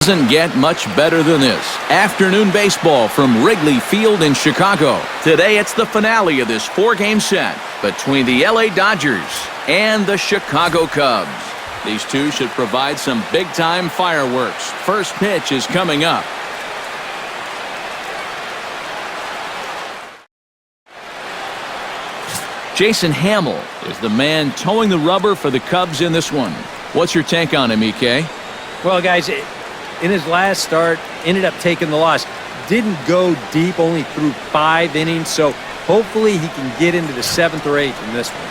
Doesn't get much better than this. Afternoon baseball from Wrigley Field in Chicago. Today it's the finale of this four-game set between the LA Dodgers and the Chicago Cubs. These two should provide some big-time fireworks. First pitch is coming up. Jason Hamill is the man towing the rubber for the Cubs in this one. What's your take on him, EK? Well, guys, in his last start, ended up taking the loss. Didn't go deep, only threw 5 innings, so hopefully he can get into the 7th or 8th in this one.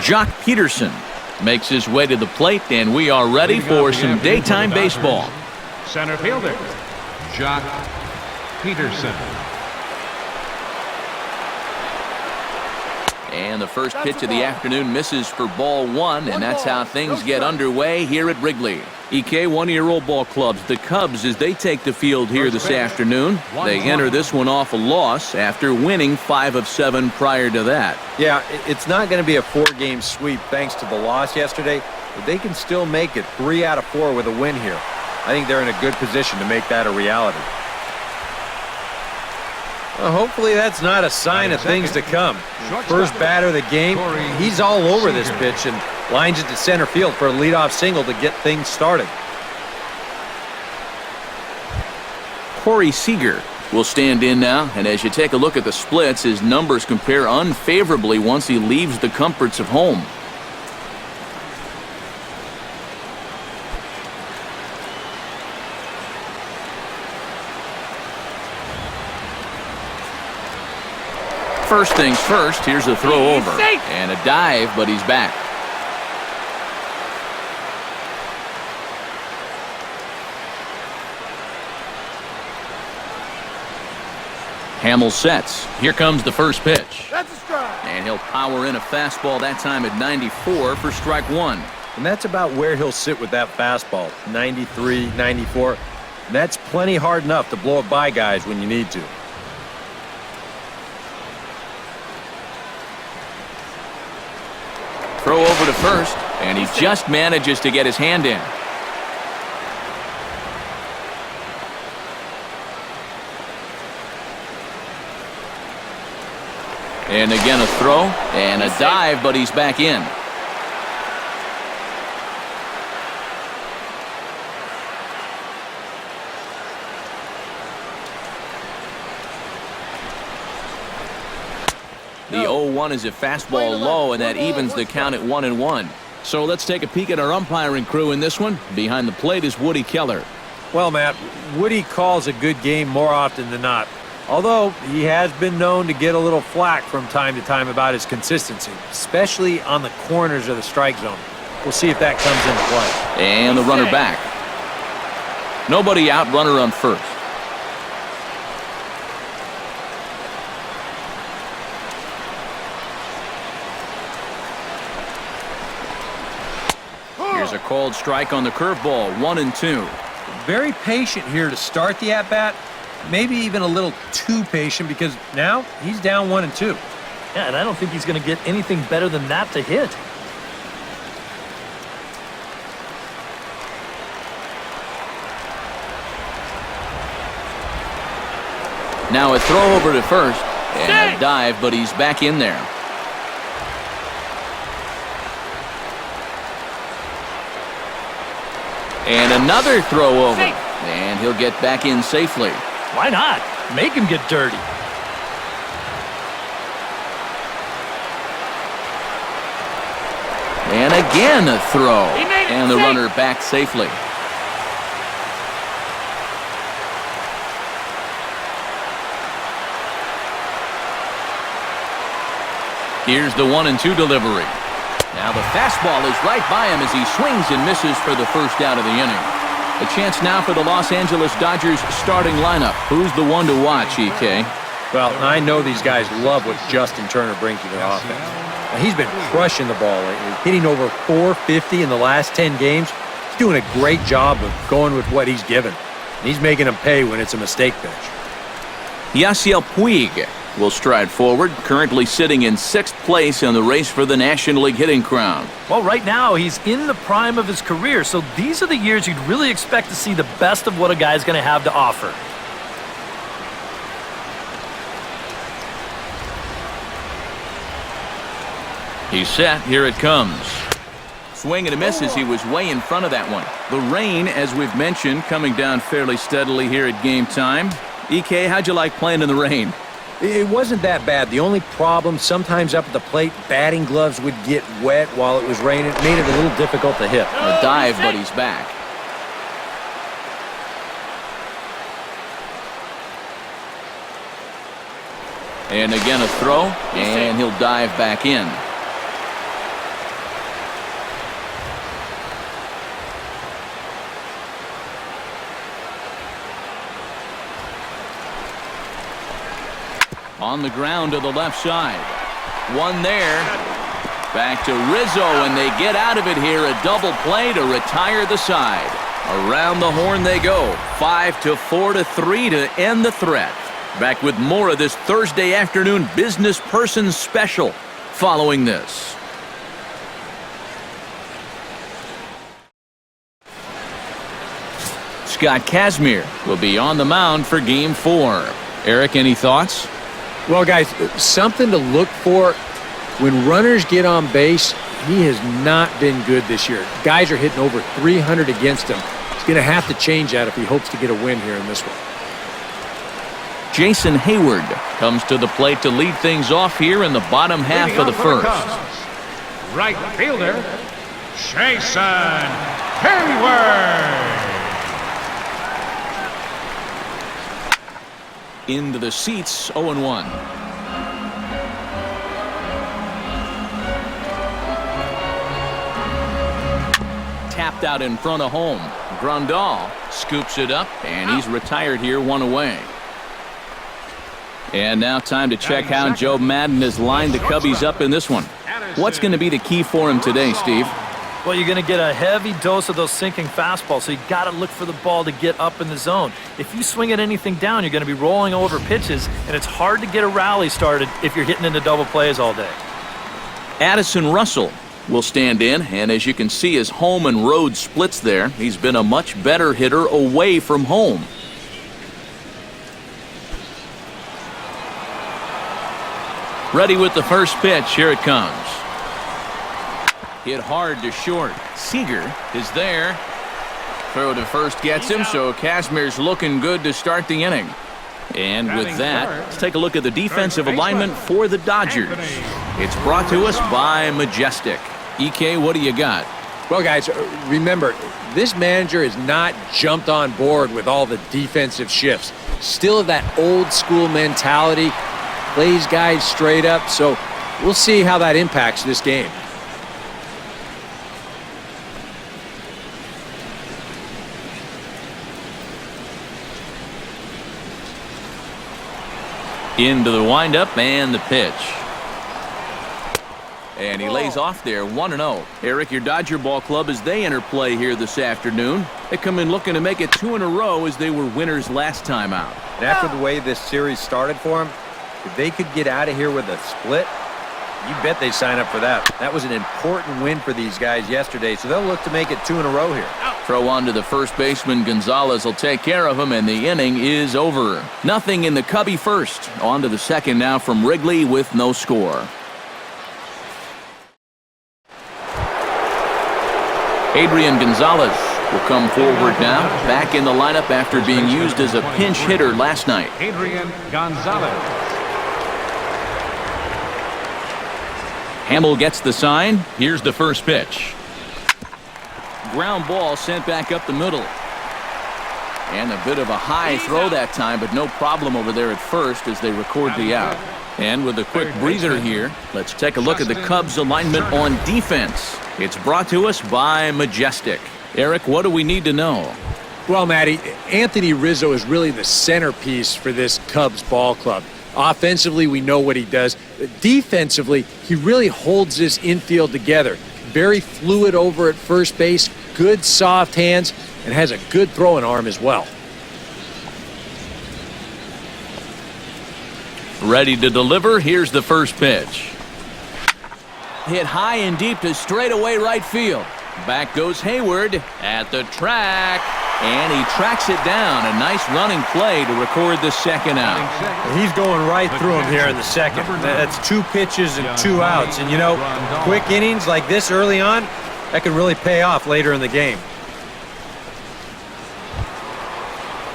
Jock Peterson makes his way to the plate, and we are ready for some daytime baseball. Center fielder, Jock Peterson. And the first pitch of the afternoon misses for ball 1, and that's how things get underway here at Wrigley. EK, one-year-old ball clubs, the Cubs, as they take the field here this afternoon. They enter this one off a loss after winning 5 of 7 prior to that. Yeah, it's not going to be a 4-game sweep thanks to the loss yesterday, but they can still make it 3 out of 4 with a win here. I think they're in a good position to make that a reality. Well, hopefully that's not a sign of things to come. First batter of the game, he's all over this pitch and lines it to center field for a leadoff single to get things started. Corey Seager will stand in now, and as you take a look at the splits, his numbers compare unfavorably once he leaves the comforts of home. First things first, here's a throw over and a dive, but he's back. Hamill sets. Here comes the first pitch. That's a strike. And he'll power in a fastball that time at 94 for strike 1. And that's about where he'll sit with that fastball, 93, 94. And that's plenty hard enough to blow it by guys when you need to. Throw over to first, and he just manages to get his hand in. And again a throw and a dive, but he's back in. The 0-1 is a fastball low, and that evens the count at 1-1. So let's take a peek at our umpiring crew in this one. Behind the plate is Woody Keller. Well, Matt, Woody calls a good game more often than not. Although he has been known to get a little flack from time to time about his consistency, especially on the corners of the strike zone. We'll see if that comes into play. And the runner back. Nobody out, runner on first. Here's a called strike on the curveball, 1-2. Very patient here to start the at-bat. Maybe even a little too patient because now he's down 1-2. Yeah, and I don't think he's going to get anything better than that to hit. Now a throw over to first and a dive, but he's back in there. And another throw over, and he'll get back in safely. Why not? Make him get dirty. And again a throw, and the runner back safely. Here's the 1-2 delivery. Now the fastball is right by him as he swings and misses for the first out of the inning. A chance now for the Los Angeles Dodgers starting lineup. Who's the one to watch, EK? Well, I know these guys love what Justin Turner brings to their offense. Now, he's been crushing the ball lately, hitting over 450 in the last 10 games. He's doing a great job of going with what he's given. And he's making them pay when it's a mistake pitch. Yasiel Puig will stride forward, currently sitting in 6th place in the race for the National League hitting crown. Well, right now, he's in the prime of his career, so these are the years you'd really expect to see the best of what a guy's going to have to offer. He's set. Here it comes. Swing and a miss as he was way in front of that one. The rain, as we've mentioned, coming down fairly steadily here at game time. EK, how'd you like playing in the rain? It wasn't that bad. The only problem, sometimes up at the plate, batting gloves would get wet while it was raining. It made it a little difficult to hit. A dive, but he's back. And again a throw, and he'll dive back in. On the ground to the left side. One there. Back to Rizzo, and they get out of it here. A double play to retire the side. Around the horn they go. 5-4-3 to end the threat. Back with more of this Thursday afternoon business person special following this. Scott Kazmir will be on the mound for Game 4. Eric, any thoughts? Well, guys, something to look for. When runners get on base, he has not been good this year. Guys are hitting over 300 against him. He's going to have to change that if he hopes to get a win here in this one. Jason Hayward comes to the plate to lead things off here in the bottom half of the first. Right fielder, Jason Hayward. Into the seats, 0-1. Tapped out in front of home. Grandal scoops it up, and he's retired here, 1 away. And now time to check how Joe Madden has lined the Cubbies up in this one. What's going to be the key for him today, Steve? Well, you're going to get a heavy dose of those sinking fastballs, so you got to look for the ball to get up in the zone. If you swing at anything down, you're going to be rolling over pitches, and it's hard to get a rally started if you're hitting into double plays all day. Addison Russell will stand in, and as you can see, his home and road splits there. He's been a much better hitter away from home. Ready with the first pitch. Here it comes. Hit hard to short. Seager is there. Throw to first gets him, so Kazmir's looking good to start the inning. And with that, let's take a look at the defensive alignment for the Dodgers. It's brought to us by Majestic. EK, what do you got? Well, guys, remember, this manager has not jumped on board with all the defensive shifts. Still that old school mentality, plays guys straight up, so we'll see how that impacts this game. Into the windup and the pitch. And he lays off there, 1-0. Eric, your Dodger ball club, as they enter play here this afternoon. They come in looking to make it 2 in a row as they were winners last time out. And after the way this series started for them, if they could get out of here with a split, you bet they sign up for that. That was an important win for these guys yesterday, so they'll look to make it 2 in a row here. Throw on to the first baseman. Gonzalez will take care of him, and the inning is over. Nothing in the Cubby first. On to the second now from Wrigley with no score. Adrian Gonzalez will come forward now, back in the lineup after being used as a pinch hitter last night. Adrian Gonzalez. Hamill gets the sign. Here's the first pitch. Ground ball sent back up the middle. And a bit of a high throw that time, but no problem over there at first as they record the out. And with a quick breather here, let's take a look at the Cubs' alignment on defense. It's brought to us by Majestic. Eric, what do we need to know? Well, Matty, Anthony Rizzo is really the centerpiece for this Cubs ball club. Offensively, we know what he does. Defensively, he really holds this infield together. Very fluid over at first base, good soft hands, and has a good throwing arm as well. Ready to deliver. Here's the first pitch. Hit high and deep to straightaway right field. Back goes Hayward at the track, and he tracks it down. A nice running play to record the second out. He's going right through him here in the second. That's 2 pitches and 2 outs. And, you know, quick innings like this early on, that could really pay off later in the game.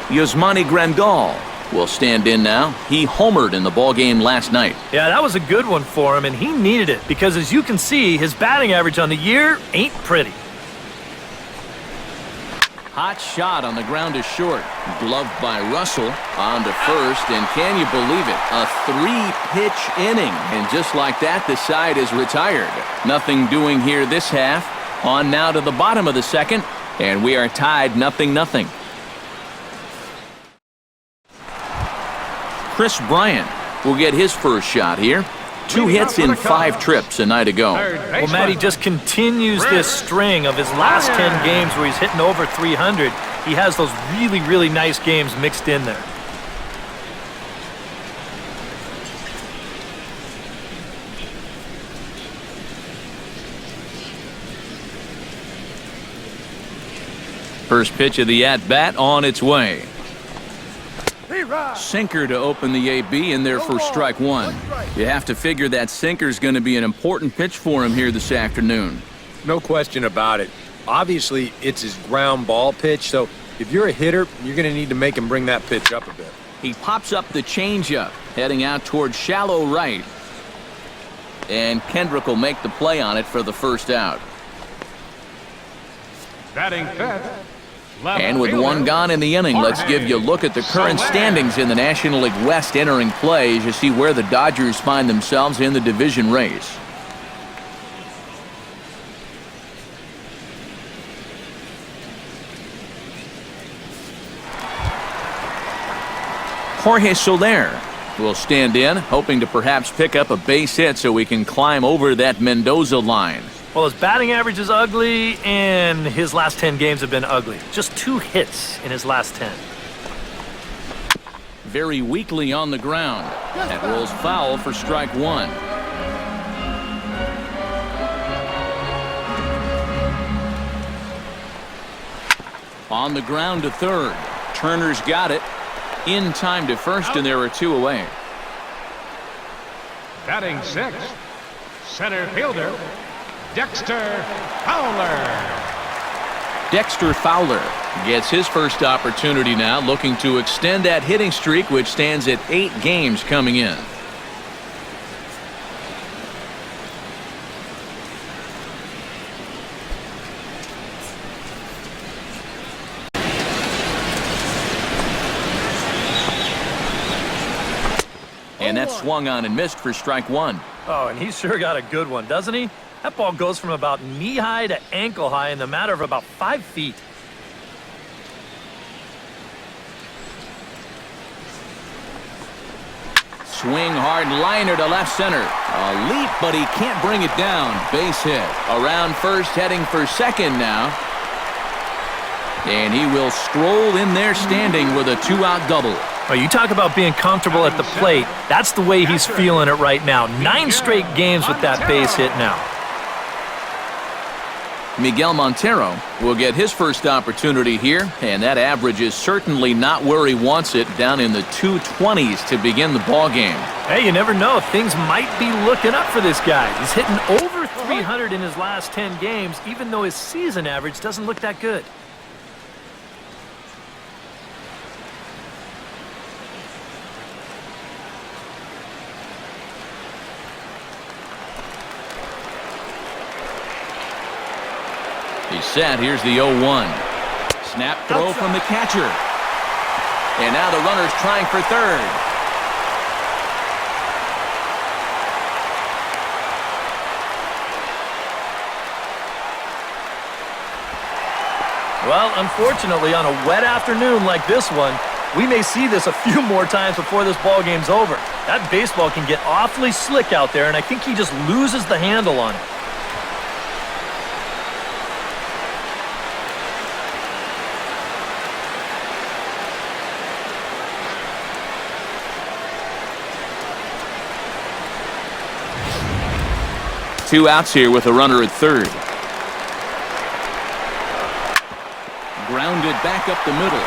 Yasmani Grandal will stand in now. He homered in the ballgame last night. Yeah, that was a good one for him, and he needed it because, as you can see, his batting average on the year ain't pretty. Hot shot on the ground to short. Gloved by Russell. On to first, and can you believe it? A 3-pitch inning. And just like that, the side is retired. Nothing doing here this half. On now to the bottom of the second, and we are tied 0-0. Chris Bryant will get his first shot here. 2 hits in 5 trips a night ago. Well, Matty just continues this string of his last 10 games where he's hitting over 300. He has those really, really nice games mixed in there. First pitch of the at-bat on its way. Sinker to open the AB, and there for strike 1. You have to figure that sinker's going to be an important pitch for him here this afternoon. No question about it. Obviously, it's his ground ball pitch, so if you're a hitter, you're going to need to make him bring that pitch up a bit. He pops up the changeup, heading out towards shallow right. And Kendrick will make the play on it for the first out. Batting fifth. And with 1 gone in the inning, let's give you a look at the current standings in the National League West entering play as you see where the Dodgers find themselves in the division race. Jorge Soler will stand in, hoping to perhaps pick up a base hit so we can climb over that Mendoza line. Well, his batting average is ugly, and his last 10 games have been ugly. Just 2 hits in his last 10. Very weakly on the ground. That rolls foul for strike 1. On the ground to third. Turner's got it. In time to first, and there are 2 away. Batting sixth. Center fielder. Dexter Fowler. Dexter Fowler gets his first opportunity now, looking to extend that hitting streak, which stands at 8 games coming in. And that's swung on and missed for strike 1. Oh, and he's sure got a good one, doesn't he? That ball goes from about knee-high to ankle-high in the matter of about 5 feet. Swing hard liner to left center. A leap, but he can't bring it down. Base hit. Around first, heading for second now. And he will stroll in there standing with a 2-out double. Oh, you talk about being comfortable at the plate. That's the way he's feeling it right now. 9 straight games with that base hit now. Miguel Montero will get his first opportunity here, and that average is certainly not where he wants it, down in the 220s to begin the ball game. Hey, you never know. Things might be looking up for this guy. He's hitting over 300 in his last 10 games, even though his season average doesn't look that good. He's set. Here's the 0-1. Snap throw from the catcher. And now the runner's trying for third. Well, unfortunately, on a wet afternoon like this one, we may see this a few more times before this ball game's over. That baseball can get awfully slick out there, and I think he just loses the handle on it. 2 outs here with a runner at third. Grounded back up the middle.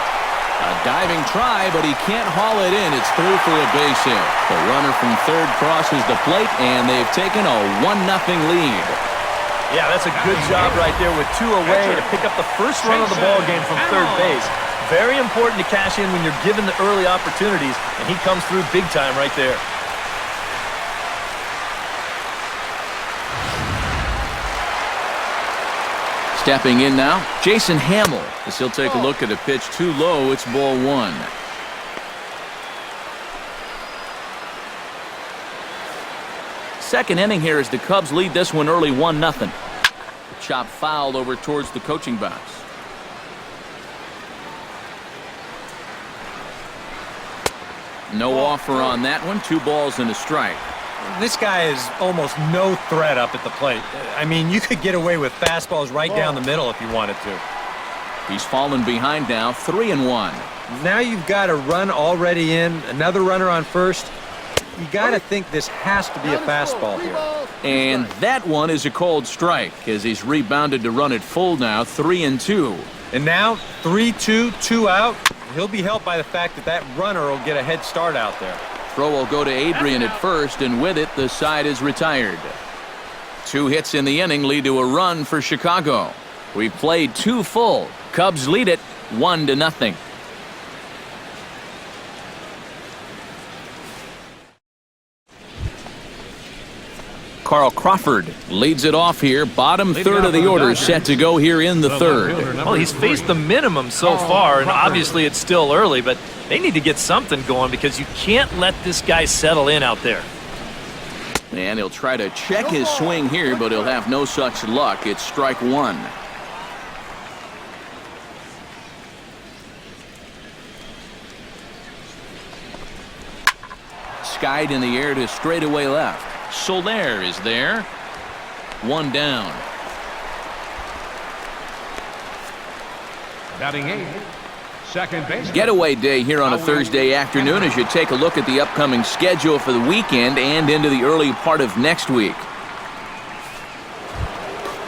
A diving try, but he can't haul it in. It's through for a base hit. The runner from third crosses the plate, and they've taken a 1-0 lead. Yeah, that's a good job right there with 2 away to pick up the first run of the ball game from third base. Very important to cash in when you're given the early opportunities, and he comes through big time right there. Stepping in now, Jason Hamill, as he'll take a look at a pitch too low. It's ball 1. Second inning here as the Cubs lead this one early 1-0. Chop fouled over towards the coaching box. No offer on that one. 2 balls and a strike. This guy is almost no threat up at the plate. I mean, you could get away with fastballs right down the middle if you wanted to. He's fallen behind now, 3-1. Now you've got a run already in, another runner on first. You got to think this has to be a fastball here. And that one is a cold strike as he's rebounded to run it full now, 3-2. And now 3-2, 2 out. He'll be helped by the fact that that runner will get a head start out there. Throw will go to Adrian at first, and with it, the side is retired. 2 hits in the inning lead to a run for Chicago. We've played 2 full. Cubs lead it 1-0. Carl Crawford leads it off here. Bottom third of the order set to go here in the third. Well, he's faced the minimum so far, and obviously it's still early, but they need to get something going because you can't let this guy settle in out there. And he'll try to check his swing here, but he'll have no such luck. It's strike 1. Skied in the air to straightaway left. Soler is there. 1 down. Batting 8, second base. Getaway day here on a Thursday afternoon as you take a look at the upcoming schedule for the weekend and into the early part of next week.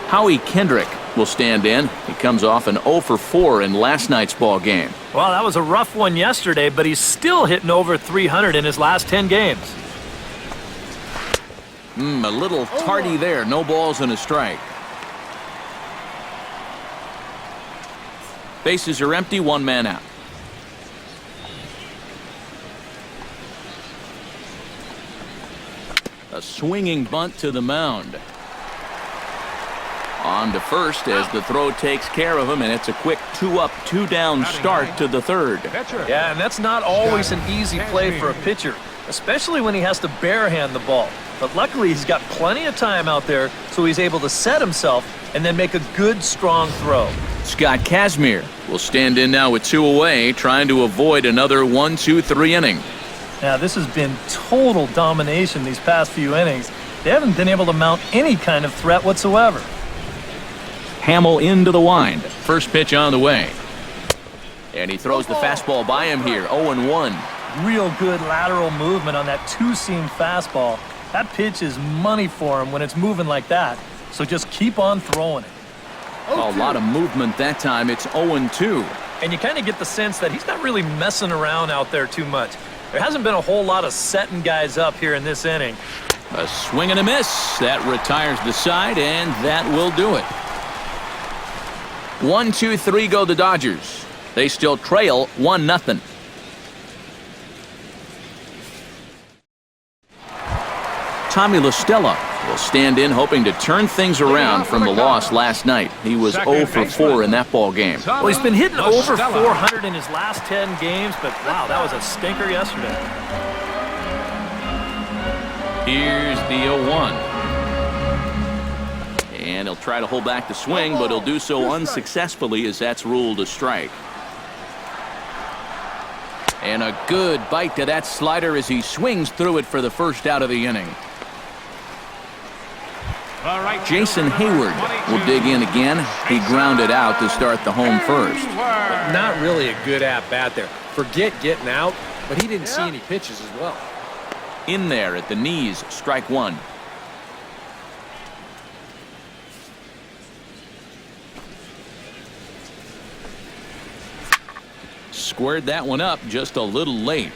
Howie Kendrick will stand in. He comes off an 0 for 4 in last night's ball game. Well, that was a rough one yesterday, but he's still hitting over 300 in his last 10 games. A little tardy there. No balls and a strike. Bases are empty. 1 man out. A swinging bunt to the mound. On to first as the throw takes care of him, and it's a quick 2-up, 2-down start to the third. Yeah, and that's not always an easy play for a pitcher, especially when he has to barehand the ball. But luckily, he's got plenty of time out there, so he's able to set himself and then make a good, strong throw. Scott Kazmir will stand in now with 2 away, trying to avoid another 1-2-3 inning. Now, this has been total domination these past few innings. They haven't been able to mount any kind of threat whatsoever. Hamill into the wind. First pitch on the way. And he throws the fastball by him here, 0-1. Real good lateral movement on that 2-seam fastball. That pitch is money for him when it's moving like that. So just keep on throwing it. A lot of movement that time. It's 0-2. And you kind of get the sense that he's not really messing around out there too much. There hasn't been a whole lot of setting guys up here in this inning. A swing and a miss. That retires the side, and that will do it. 1-2-3 go the Dodgers. They still trail 1-0. Tommy La Stella will stand in hoping to turn things around from the loss last night. He was 0 for 4 in that ball game. Well, he's been hitting over 400 in his last 10 games, but wow, that was a stinker yesterday. Here's the 0-1. And he'll try to hold back the swing, but he'll do so unsuccessfully as that's ruled a strike. And a good bite to that slider as he swings through it for the first out of the inning. Jason Hayward will dig in again. He grounded out to start the home first. Not really a good at-bat there. Forget getting out, but he didn't see any pitches as well. In there at the knees, strike 1. Squared that one up just a little late.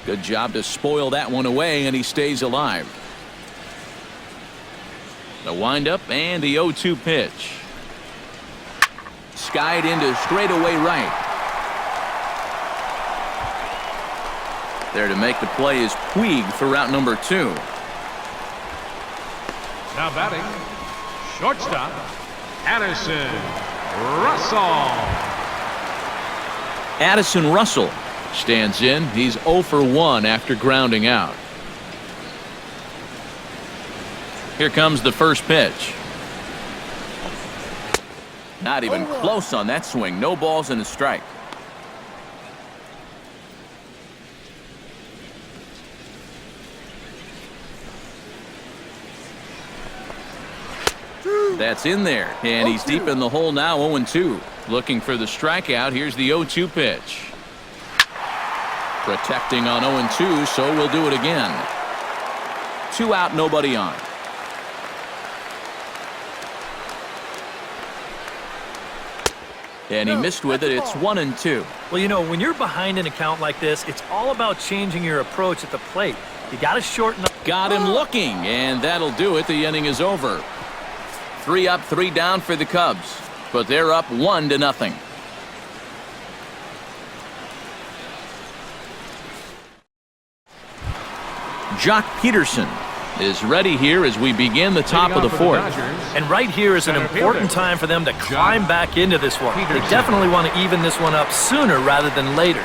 Good job to spoil that one away, and he stays alive. The windup and the 0-2 pitch. Skied into straightaway right. There to make the play is Puig for route number 2. Now batting, shortstop, Addison Russell. Addison Russell stands in. He's 0 for 1 after grounding out. Here comes the first pitch. Not even close on that swing. No balls and a strike. That's in there, and he's deep in the hole now. 0-2. Looking for the strikeout. Here's the 0-2 pitch. Protecting on 0-2, so we'll do it again. 2 out, nobody on. And he missed with it. It's 1-2. Well, you know, when you're behind an account like this, it's all about changing your approach at the plate. You got to shorten up. Got him looking, and that'll do it. The inning is over. 3 up, 3 down for the Cubs, but they're up 1-0. Jock Peterson is ready here as we begin the top of the 4th. And right here is an important time for them to climb back into this one. They definitely want to even this one up sooner rather than later.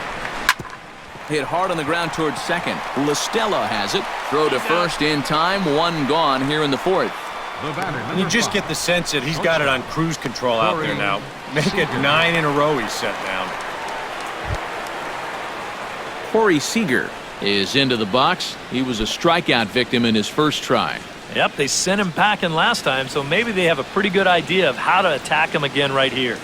Hit hard on the ground towards second. Listella has it. Throw to first in time. 1 gone here in the 4th. You just get the sense that he's got it on cruise control out there now. Make it 9 in a row he's set down. Corey Seager is into the box. He was a strikeout victim in his first try. Yep, they sent him packing last time, so maybe they have a pretty good idea of how to attack him again right here.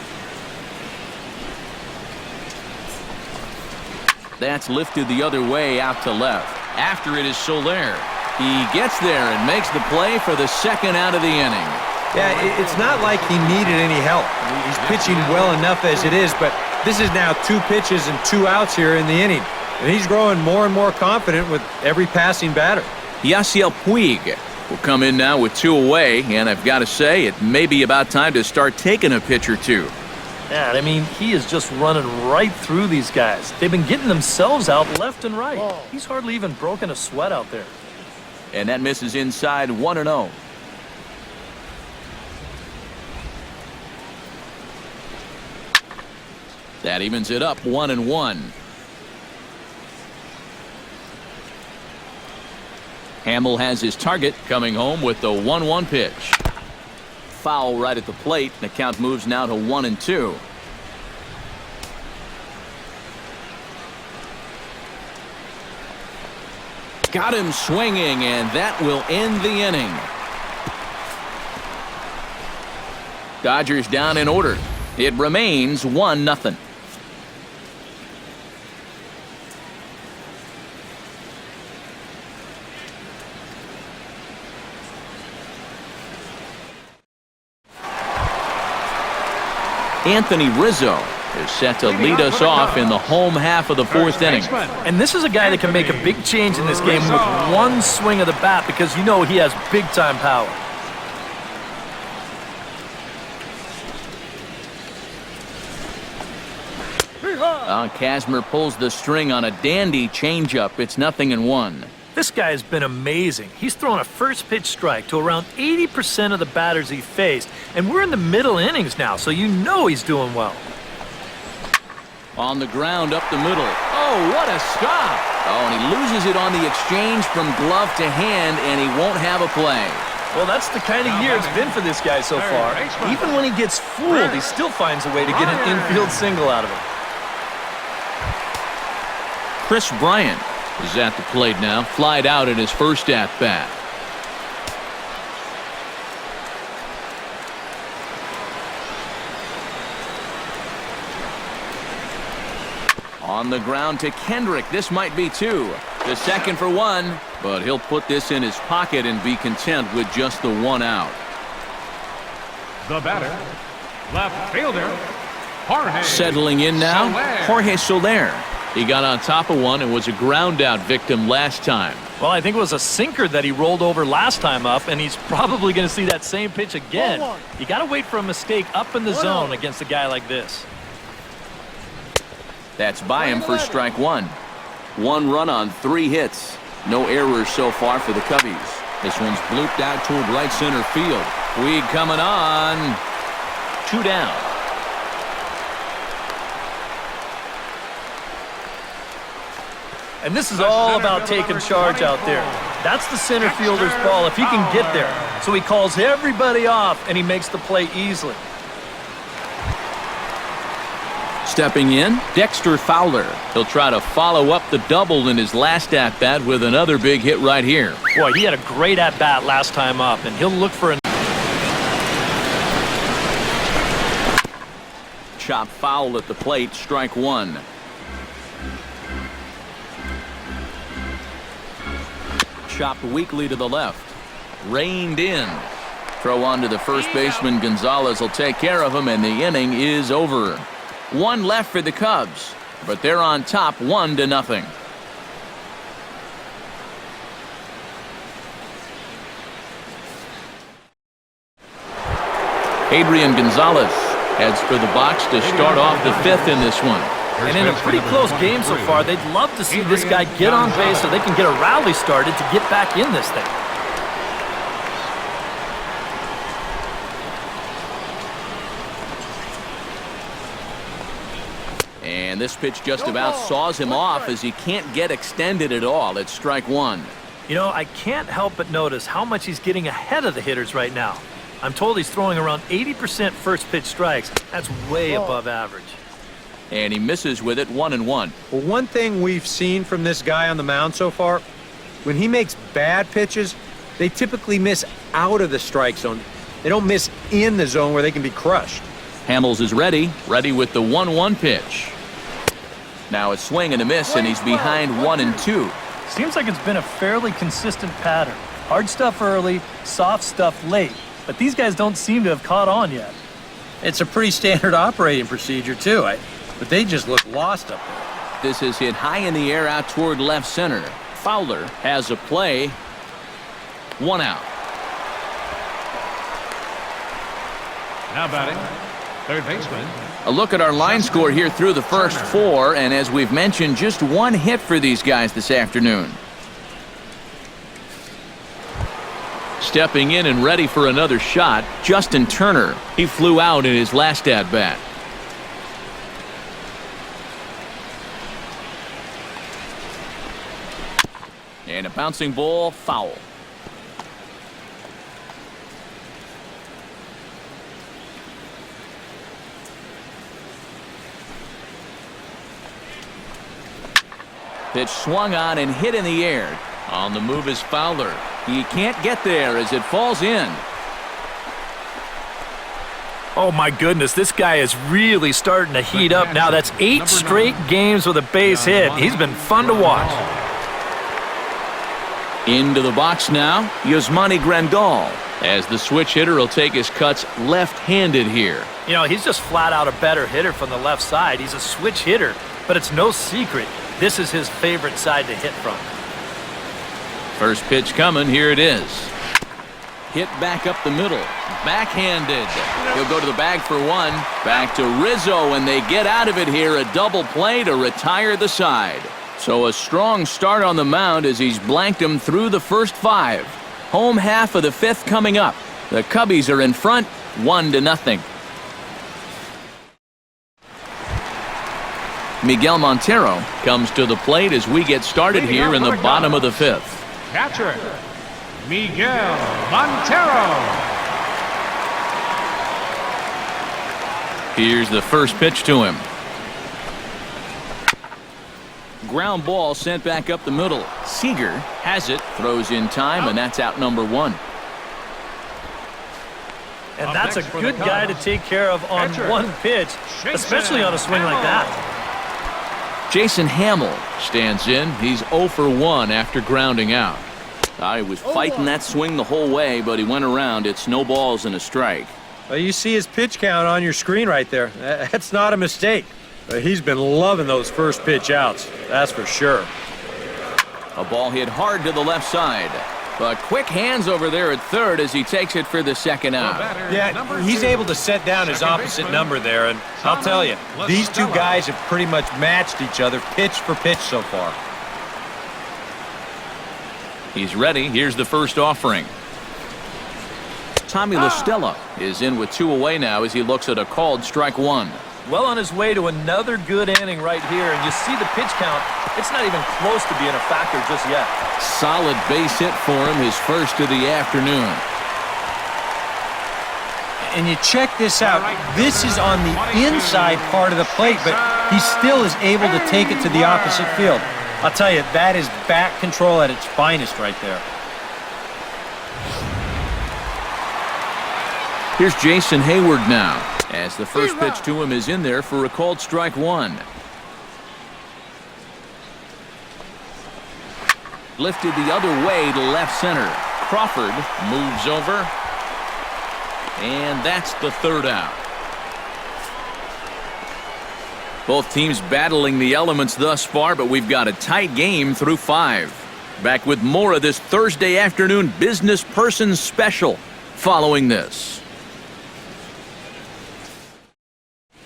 That's lifted the other way out to left. After it is Soler. He gets there and makes the play for the 2nd out of the inning. Yeah, it's not like he needed any help. He's pitching well enough as it is, but this is now 2 pitches and 2 outs here in the inning. And he's growing more and more confident with every passing batter. Yasiel Puig will come in now with 2 away, and I've got to say, it may be about time to start taking a pitch or 2. Yeah, I mean, he is just running right through these guys. They've been getting themselves out left and right. He's hardly even broken a sweat out there. And that misses inside. 1-0. That evens it up. 1-1. Hamill has his target, coming home with the 1-1 pitch. Foul right at the plate. The count moves now to 1-2. Got him swinging, and that will end the inning. Dodgers down in order. It remains 1-0. Anthony Rizzo is set to lead us off in the home half of the 4th inning. And this is a guy that can make a big change in this game with one swing of the bat, because you know he has big-time power. Kazmir pulls the string on a dandy changeup. It's 0-1. This guy has been amazing. He's thrown a first pitch strike to around 80% of the batters he faced, and we're in the middle innings now, so you know he's doing well. On the ground up the middle. Oh, what a stop! Oh, and he loses it on the exchange from glove to hand, and he won't have a play. Well, that's the kind of year it's been for this guy so far. Even when he gets fooled, he still finds a way to get an infield single out of it. Chris Bryant is at the plate now, flied out in his first at-bat. On the ground to Kendrick. This might be 2. The second for 1. But he'll put this in his pocket and be content with just the 1 out. The batter, left fielder, Jorge. Settling in now, Soler. Jorge Soler. He got on top of one and was a ground out victim last time. Well, I think it was a sinker that he rolled over last time up, and he's probably going to see that same pitch again. You got to wait for a mistake up in the zone against a guy like this. That's by him for strike 1. 1 run on 3 hits. No errors so far for the Cubbies. This one's blooped out toward right center field. Weed coming on. 2 down. And this is all about taking charge out there. That's the center fielder's ball if he can get there. So he calls everybody off, and he makes the play easily. Stepping in, Dexter Fowler. He'll try to follow up the double in his last at-bat with another big hit right here. Boy, he had a great at-bat last time up, and he'll look for a Chop foul at the plate, strike 1. Chopped weakly to the left. Reined in. Throw on to the first baseman. Gonzalez will take care of him, and the inning is over. 1 left for the Cubs, but they're on top 1-0. Adrian Gonzalez heads for the box to start off the 5th in this one. And in a pretty close game so far, they'd love to see this guy get on base so they can get a rally started to get back in this thing. And this pitch just about saws him off as he can't get extended at all. It's strike 1. You know, I can't help but notice how much he's getting ahead of the hitters right now. I'm told he's throwing around 80% first pitch strikes. That's way above average. And he misses with it, 1-1. Well, one thing we've seen from this guy on the mound so far, when he makes bad pitches, they typically miss out of the strike zone. They don't miss in the zone where they can be crushed. Hamels is ready with the 1-1 pitch. Now a swing and a miss, and he's behind 1-2. Seems like it's been a fairly consistent pattern. Hard stuff early, soft stuff late. But these guys don't seem to have caught on yet. It's a pretty standard operating procedure, too. But they just look lost up there. This is hit high in the air out toward left center. Fowler has a play. 1 out. Now batting, third baseman. A look at our line score here through the first 4, and as we've mentioned, just 1 hit for these guys this afternoon. Stepping in and ready for another shot, Justin Turner. He flew out in his last at-bat. And a bouncing ball, foul. Pitch swung on and hit in the air. On the move is Fowler. He can't get there as it falls in. Oh my goodness, this guy is really starting to heat up now. That's 8 straight games with a base hit. He's been fun to watch. Into the box now, Yasmani Grandal, as the switch hitter will take his cuts left-handed here. You know, he's just flat out a better hitter from the left side. He's a switch hitter, but it's no secret. This is his favorite side to hit from. First pitch coming, here it is. Hit back up the middle, backhanded. He'll go to the bag for 1. Back to Rizzo, and they get out of it here. A double play to retire the side. So a strong start on the mound as he's blanked him through the first 5. Home half of the 5th coming up. The Cubbies are in front, 1-0. Miguel Montero comes to the plate as we get started here in the bottom of the 5th. Catcher, Miguel Montero. Here's the first pitch to him. Ground ball sent back up the middle. Seager has it, throws in time, and that's out number 1. And that's a good guy to take care of on one pitch, especially on a swing like that. Jason Hamill stands in. He's 0 for 1 after grounding out. He was fighting that swing the whole way, but he went around. It's no balls and a strike. Well, you see his pitch count on your screen right there. That's not a mistake. He's been loving those first pitch outs, that's for sure. A ball hit hard to the left side. But quick hands over there at third as he takes it for the second out. Yeah, he's able to set down his opposite number there, and I'll tell you, these two guys have pretty much matched each other pitch for pitch so far. He's ready. Here's the first offering. Tommy La Stella is in with 2 away now as he looks at a called strike 1. Well on his way to another good inning right here, and you see the pitch count. It's not even close to being a factor just yet. Solid base hit for him, his first of the afternoon. And you check this out. This is on the inside part of the plate, but he still is able to take it to the opposite field. I'll tell you, that is bat control at its finest right there. Here's Jason Hayward now, as the first pitch to him is in there for a called strike 1. Lifted the other way to left center. Crawford moves over. And that's the third out. Both teams battling the elements thus far, but we've got a tight game through 5. Back with more of this Thursday afternoon Business Person Special following this.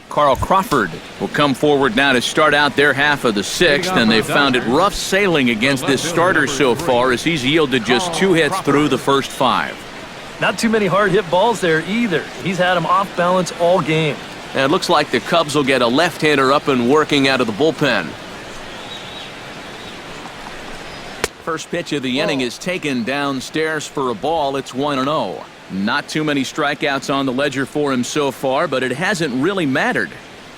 Carl Crawford will come forward now to start out their half of the 6th, and they've found it rough sailing against this starter so far as he's yielded just 2 hits through the first 5. Not too many hard hit balls there either. He's had them off balance all game. And it looks like the Cubs will get a left-hander up and working out of the bullpen. First pitch of the inning is taken downstairs for a ball. It's 1-0. Not too many strikeouts on the ledger for him so far, but it hasn't really mattered.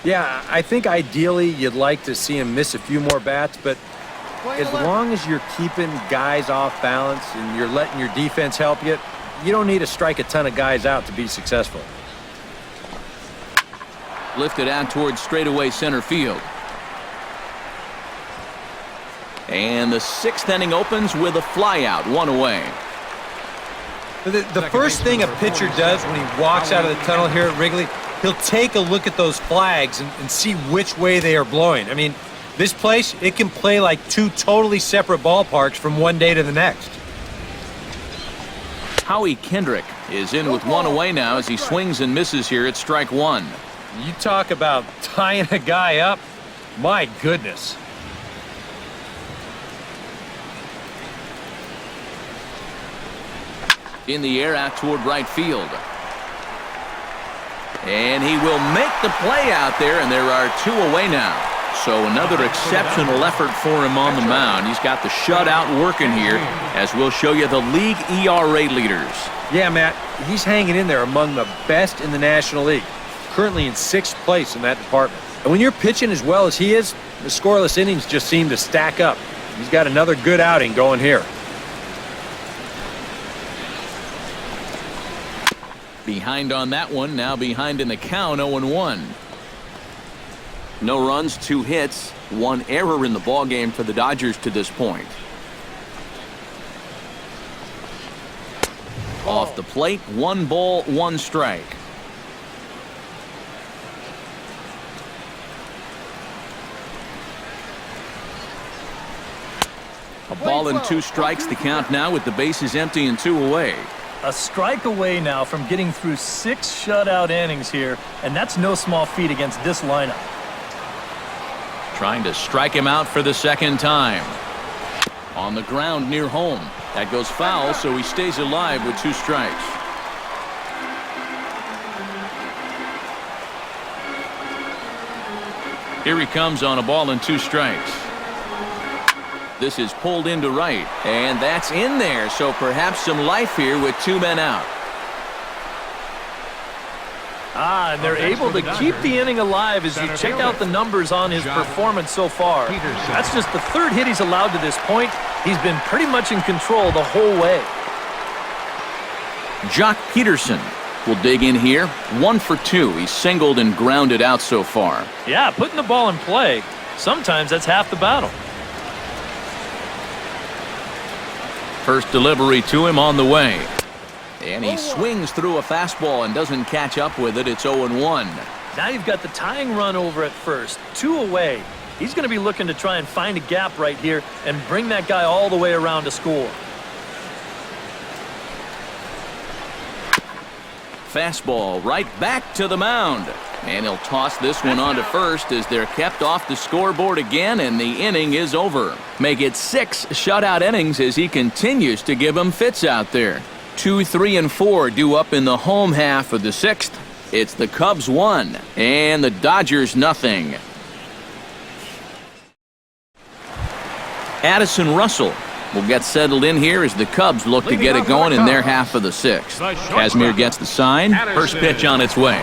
Yeah, I think ideally you'd like to see him miss a few more bats, but as long as you're keeping guys off balance and you're letting your defense help you, you don't need to strike a ton of guys out to be successful. Lifted out towards straightaway center field. And the 6th inning opens with a flyout, 1 away. The first thing a pitcher does when he walks out of the tunnel here at Wrigley, he'll take a look at those flags and see which way they are blowing. I mean, this place, it can play like 2 totally separate ballparks from one day to the next. Howie Kendrick is in with 1 away now as he swings and misses here at strike 1. You talk about tying a guy up. My goodness. In the air out toward right field. And he will make the play out there, and there are 2 away now. So another exceptional effort for him on the mound. He's got the shutout working here, as we'll show you the league ERA leaders. Yeah, Matt, he's hanging in there among the best in the National League. Currently in 6th place in that department. And when you're pitching as well as he is, the scoreless innings just seem to stack up. He's got another good outing going here. Behind on that one, now behind in the count, 0-1. No runs, 2 hits, 1 error in the ballgame for the Dodgers to this point. Off the plate, 1 ball, 1 strike. A ball and 2 strikes to count now with the bases empty and 2 away. A strike away now from getting through 6 shutout innings here, and that's no small feat against this lineup. Trying to strike him out for the 2nd time. On the ground near home. That goes foul, so he stays alive with 2 strikes. Here he comes on a ball and 2 strikes. This is pulled into right, and that's in there, so perhaps some life here with 2 men out. And they're able to keep the inning alive as you check out the numbers on his performance so far. That's just the 3rd hit he's allowed to this point. He's been pretty much in control the whole way. Jock Peterson will dig in here. 1 for 2. He's singled and grounded out so far. Yeah, putting the ball in play, sometimes that's half the battle. First delivery to him on the way. And he swings through a fastball and doesn't catch up with it. It's 0-1. Now you've got the tying run over at first. 2 away. He's going to be looking to try and find a gap right here and bring that guy all the way around to score. Fastball right back to the mound. And he'll toss this one on to first as they're kept off the scoreboard again, and the inning is over. Make it 6 shutout innings as he continues to give them fits out there. 2, 3, and 4 due up in the home half of the 6th. It's the Cubs 1 and the Dodgers nothing. Addison Russell will get settled in here as the Cubs look to get it going in their half of the 6th. Casimir gets the sign. First pitch on its way.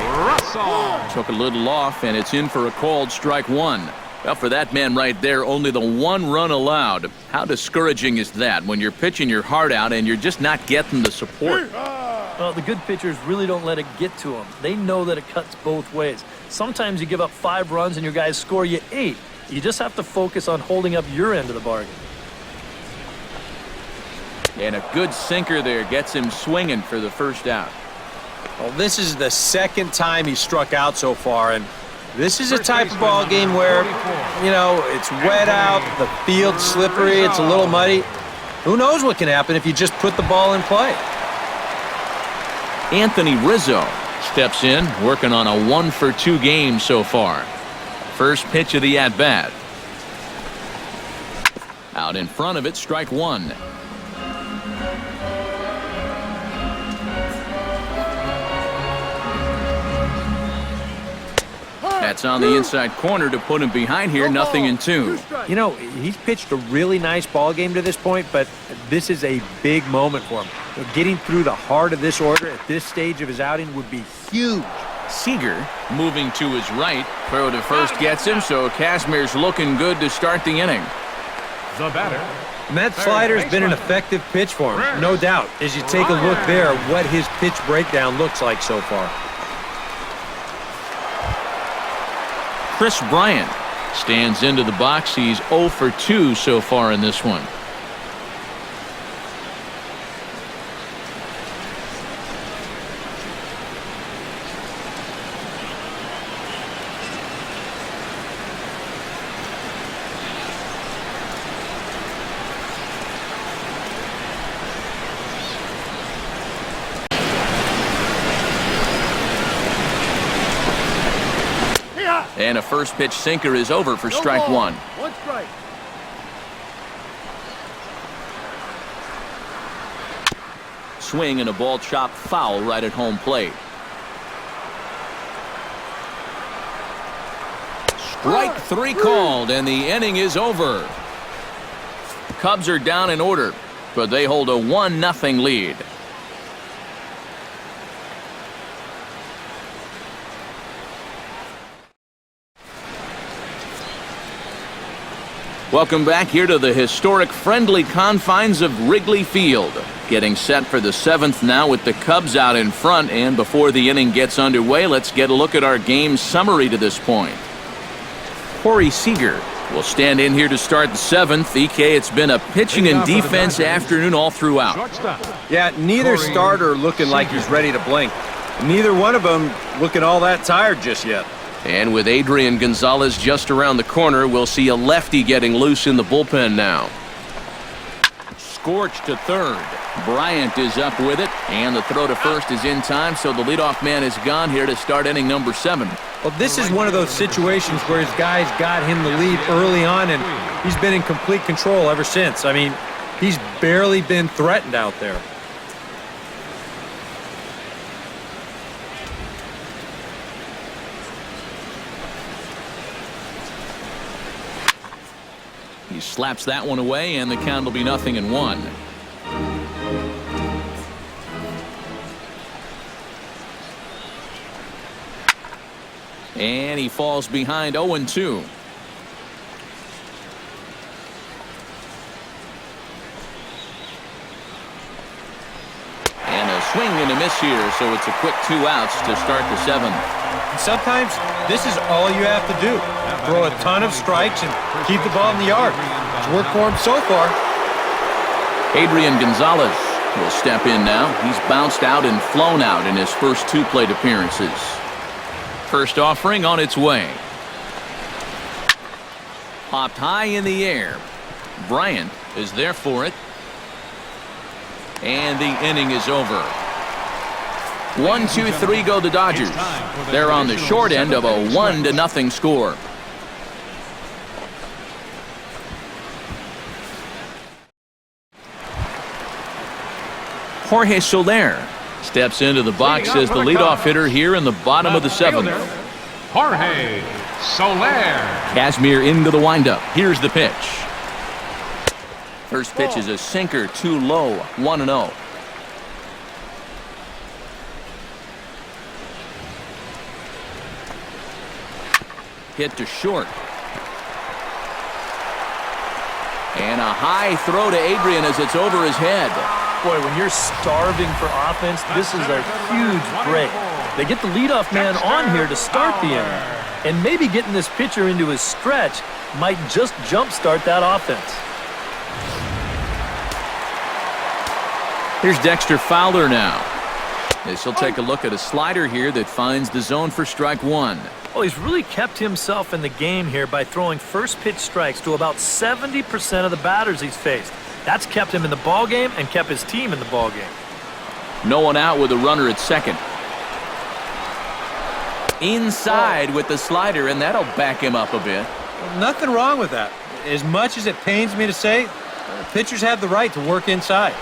Took a little off, and it's in for a called strike 1. Well, for that man right there, only the 1 run allowed. How discouraging is that when you're pitching your heart out and you're just not getting the support? Well, the good pitchers really don't let it get to them. They know that it cuts both ways. Sometimes you give up 5 runs and your guys score you 8. You just have to focus on holding up your end of the bargain. And a good sinker there gets him swinging for the first out. Well, this is the 2nd time he struck out so far, and this is a type of ball game where, you know, it's wet out, the field's slippery, it's a little muddy. Who knows what can happen if you just put the ball in play? Anthony Rizzo steps in, working on a 1-for-2 game so far. First pitch of the at-bat. Out in front of it, strike 1. That's on the inside corner to put him behind here, 0-2. You know, he's pitched a really nice ball game to this point, but this is a big moment for him. Getting through the heart of this order at this stage of his outing would be huge. Seager moving to his right. Throw to first gets him, so Casimir's looking good to start the inning. The batter. And that slider's been an effective pitch for him, no doubt, as you take a look there at what his pitch breakdown looks like so far. Chris Bryant stands into the box. He's 0-for-2 so far in this one. And a first pitch sinker is over for strike 1. 1 strike. Swing and a ball chopped foul right at home plate. Strike 3 called, and the inning is over. Cubs are down in order, but they hold a 1-0 lead. Welcome back here to the historic friendly confines of Wrigley Field. Getting set for the 7th now with the Cubs out in front, and before the inning gets underway, let's get a look at our game summary to this point. Corey Seager will stand in here to start the 7th. EK, it's been a pitching and defense afternoon all throughout. Yeah, neither starter looking like he's ready to blink. Neither one of them looking all that tired just yet. And with Adrian Gonzalez just around the corner, we'll see a lefty getting loose in the bullpen now. Scorched to third. Bryant is up with it, and the throw to first is in time, so the leadoff man is gone here to start inning number 7. Well, this is one of those situations where his guys got him the lead early on, and he's been in complete control ever since. I mean, he's barely been threatened out there. He slaps that one away, and the count will be 0-1. And he falls behind 0-2. And a swing and a miss here, so it's a quick 2 outs to start the 7th. And sometimes this is all you have to do. Throw a ton of strikes and keep the ball in the yard. It's worked for him so far. Adrian Gonzalez will step in now. He's bounced out and flown out in his first 2 plate appearances. First offering on its way. Popped high in the air. Bryant is there for it. And the inning is over. 1, 2, 3 go the Dodgers. They're on the short end of a 1-0 score. Jorge Soler steps into the box as the leadoff hitter here in the bottom of the 7th. Jorge Soler. Kazmir into the windup. Here's the pitch. First pitch is a sinker, too low, 1-0. Hit to short. And a high throw to Adrian as it's over his head. Boy, when you're starving for offense, this is a huge break. They get the leadoff man on here to start the inning. And maybe getting this pitcher into his stretch might just jumpstart that offense. Here's Dexter Fowler now. This will take a look at a slider here that finds the zone for strike 1. Well, he's really kept himself in the game here by throwing first pitch strikes to about 70% of the batters he's faced. That's kept him in the ballgame and kept his team in the ballgame. No one out with a runner at second. Inside with the slider, and that'll back him up a bit. Nothing wrong with that. As much as it pains me to say, pitchers have the right to work inside.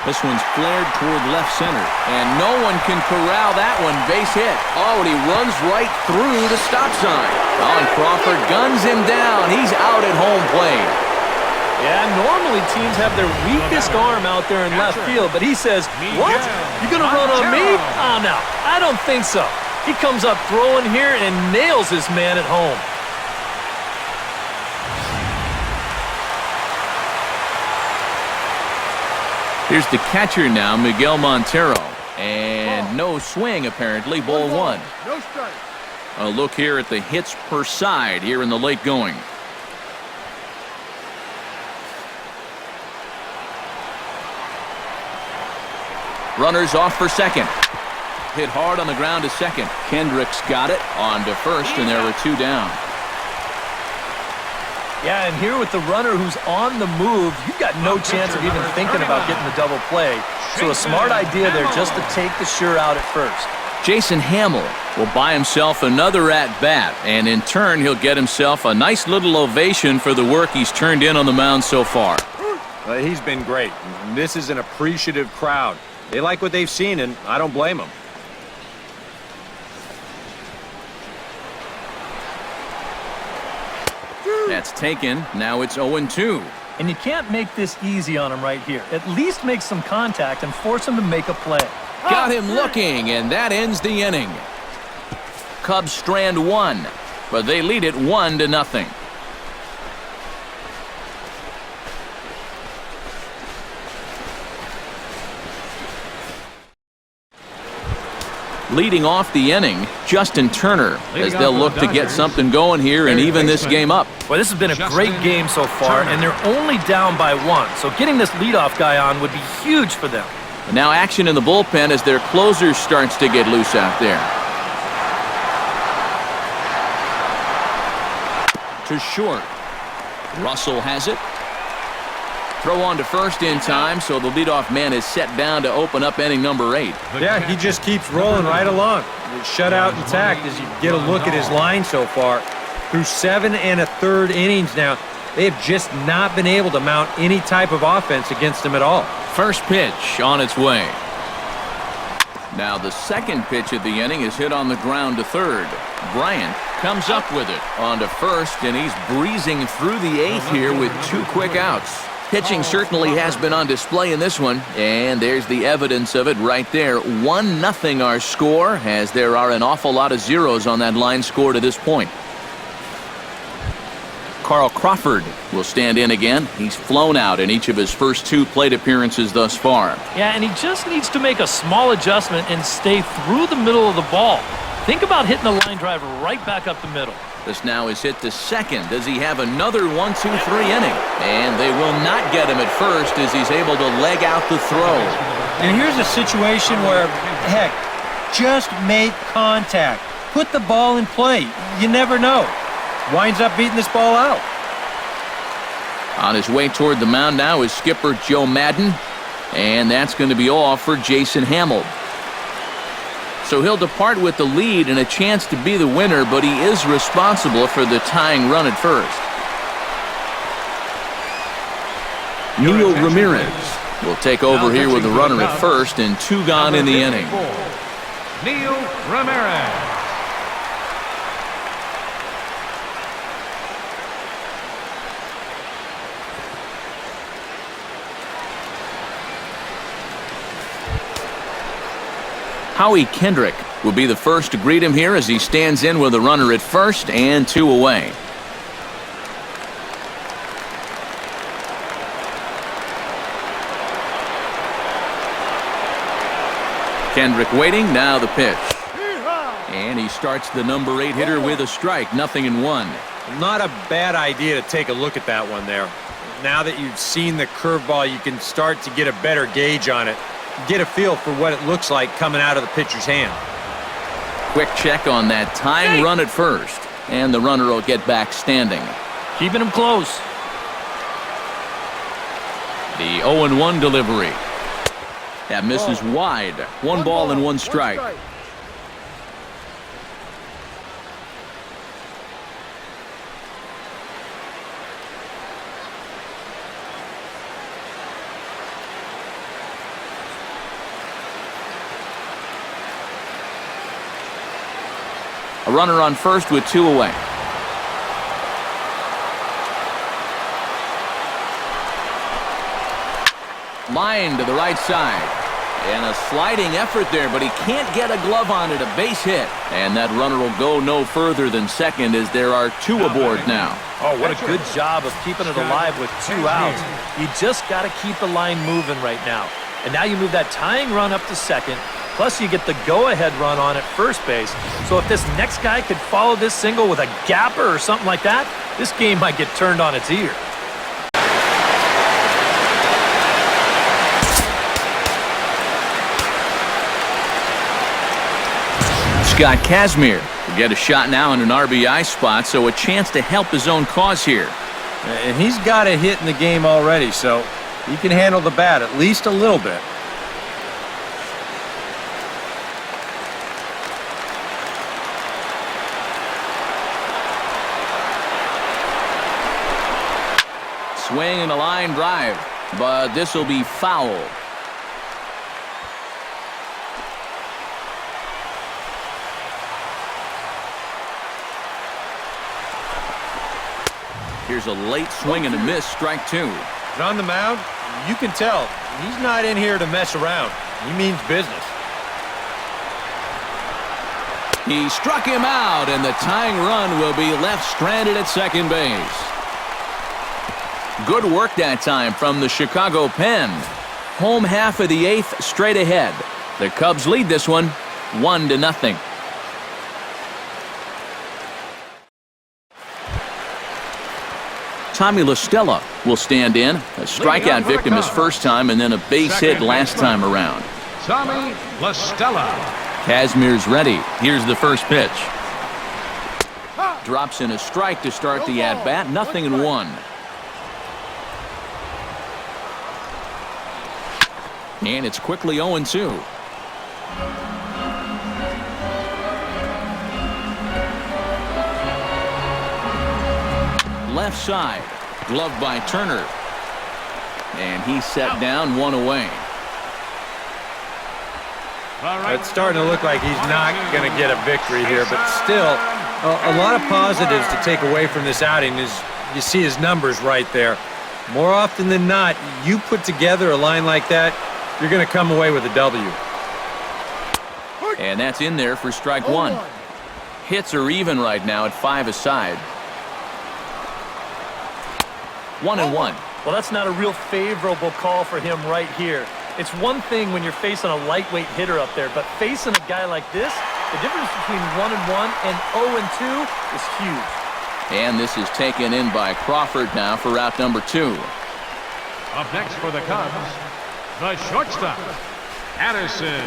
This one's flared toward left center, and no one can corral that one. Base hit. Oh, and he runs right through the stop sign. Oh, and Crawford guns him down. He's out at home plate. Yeah, normally teams have their weakest arm out there in left field, but he says, what? You gonna run on me? Oh, no, I don't think so. He comes up throwing here and nails his man at home. Here's the catcher now, Miguel Montero. And no swing, apparently, ball 1. No strike. A look here at the hits per side here in the late going. Runners off for second. Hit hard on the ground to second. Kendricks got it on to first, and there were 2 down. Yeah, and here with the runner who's on the move, you've got no chance of even thinking about getting the double play. So a smart idea there just to take the sure out at first. Jason Hamill will buy himself another at-bat, and in turn he'll get himself a nice little ovation for the work he's turned in on the mound so far. He's been great. This is an appreciative crowd. They like what they've seen, and I don't blame them. That's taken. Now it's 0-2. And you can't make this easy on him right here. At least make some contact and force him to make a play. Got him looking, and that ends the inning. Cubs strand 1, but they lead it 1-0. Leading off the inning, Justin Turner, as they'll look to get something going here and even this game up. Well, this has been a great game so far, and they're only down by 1. So getting this leadoff guy on would be huge for them. And now action in the bullpen as their closer starts to get loose out there. To short. Russell has it. Throw on to first in time, so the leadoff man is set down to open up inning number 8. Yeah, he just keeps rolling right along. Shutout intact as you get a look at his line so far. Through 7 1/3 innings now, they have just not been able to mount any type of offense against him at all. First pitch on its way. Now the second pitch of the inning is hit on the ground to third. Bryant comes up with it on to first, and he's breezing through the 8th here with 2 quick outs. Pitching certainly has been on display in this one, and there's the evidence of it right there. 1-0 our score, as there are an awful lot of zeros on that line score to this point. Carl Crawford will stand in again. He's flown out in each of his first 2 plate appearances thus far. Yeah, and he just needs to make a small adjustment and stay through the middle of the ball. Think about hitting the line drive right back up the middle. This now is hit to second. Does he have another 1-2-3 inning? And they will not get him at first as he's able to leg out the throw. And here's a situation where, heck, just make contact. Put the ball in play. You never know. Winds up beating this ball out. On his way toward the mound now is skipper Joe Madden. And that's going to be all for Jason Hamill. So he'll depart with the lead and a chance to be the winner, but he is responsible for the tying run at first. Neil Ramirez will take over here with the runner at first and 2 gone in the inning. Neil Ramirez. Howie Kendrick will be the first to greet him here as he stands in with a runner at first and 2 away. Kendrick waiting, now the pitch. And he starts the number 8 hitter with a strike, 0-1. Not a bad idea to take a look at that one there. Now that you've seen the curveball, you can start to get a better gauge on it. Get a feel for what it looks like coming out of the pitcher's hand. Quick check on that tying run at first, and the runner will get back standing. Keeping him close. The 0-1 delivery. That misses wide. 1 ball and 1 strike. A runner on first with 2 away. Line to the right side. And a sliding effort there, but he can't get a glove on it. A base hit. And that runner will go no further than second as there are 2 aboard now. Oh, what a good job of keeping it alive with 2 outs. You just got to keep the line moving right now. And now you move that tying run up to second. Plus, you get the go-ahead run on at first base. So if this next guy could follow this single with a gapper or something like that, this game might get turned on its ear. Scott Kazmir will get a shot now in an RBI spot, so a chance to help his own cause here. And he's got a hit in the game already, so he can handle the bat at least a little bit. Swing and a line drive, but this will be foul. Here's a late swing and a miss, strike 2. And on the mound, you can tell he's not in here to mess around. He means business. He struck him out, and the tying run will be left stranded at second base. Good work that time from the Chicago pen. Home half of the 8th straight ahead. The Cubs lead this one 1-0. Tommy La Stella will stand in. A strikeout victim his first time and then a base hit last time around. Tommy La Stella. Kazmir's ready. Here's the first pitch. Drops in a strike to start the at-bat. 0-1. And it's quickly 0-2. Left side, gloved by Turner. And he's set down, 1 away. It's starting to look like he's not going to get a victory here, but still, a lot of positives to take away from this outing is you see his numbers right there. More often than not, you put together a line like that, you're going to come away with a W. And that's in there for strike 1. Hits are even right now at 5 aside. 1-1. Well, that's not a real favorable call for him right here. It's one thing when you're facing a lightweight hitter up there, but facing a guy like this, The difference between 1-1 and 0-2 is huge. And this is taken in by Crawford now for out number 2. Up next for the Cubs, the shortstop, Addison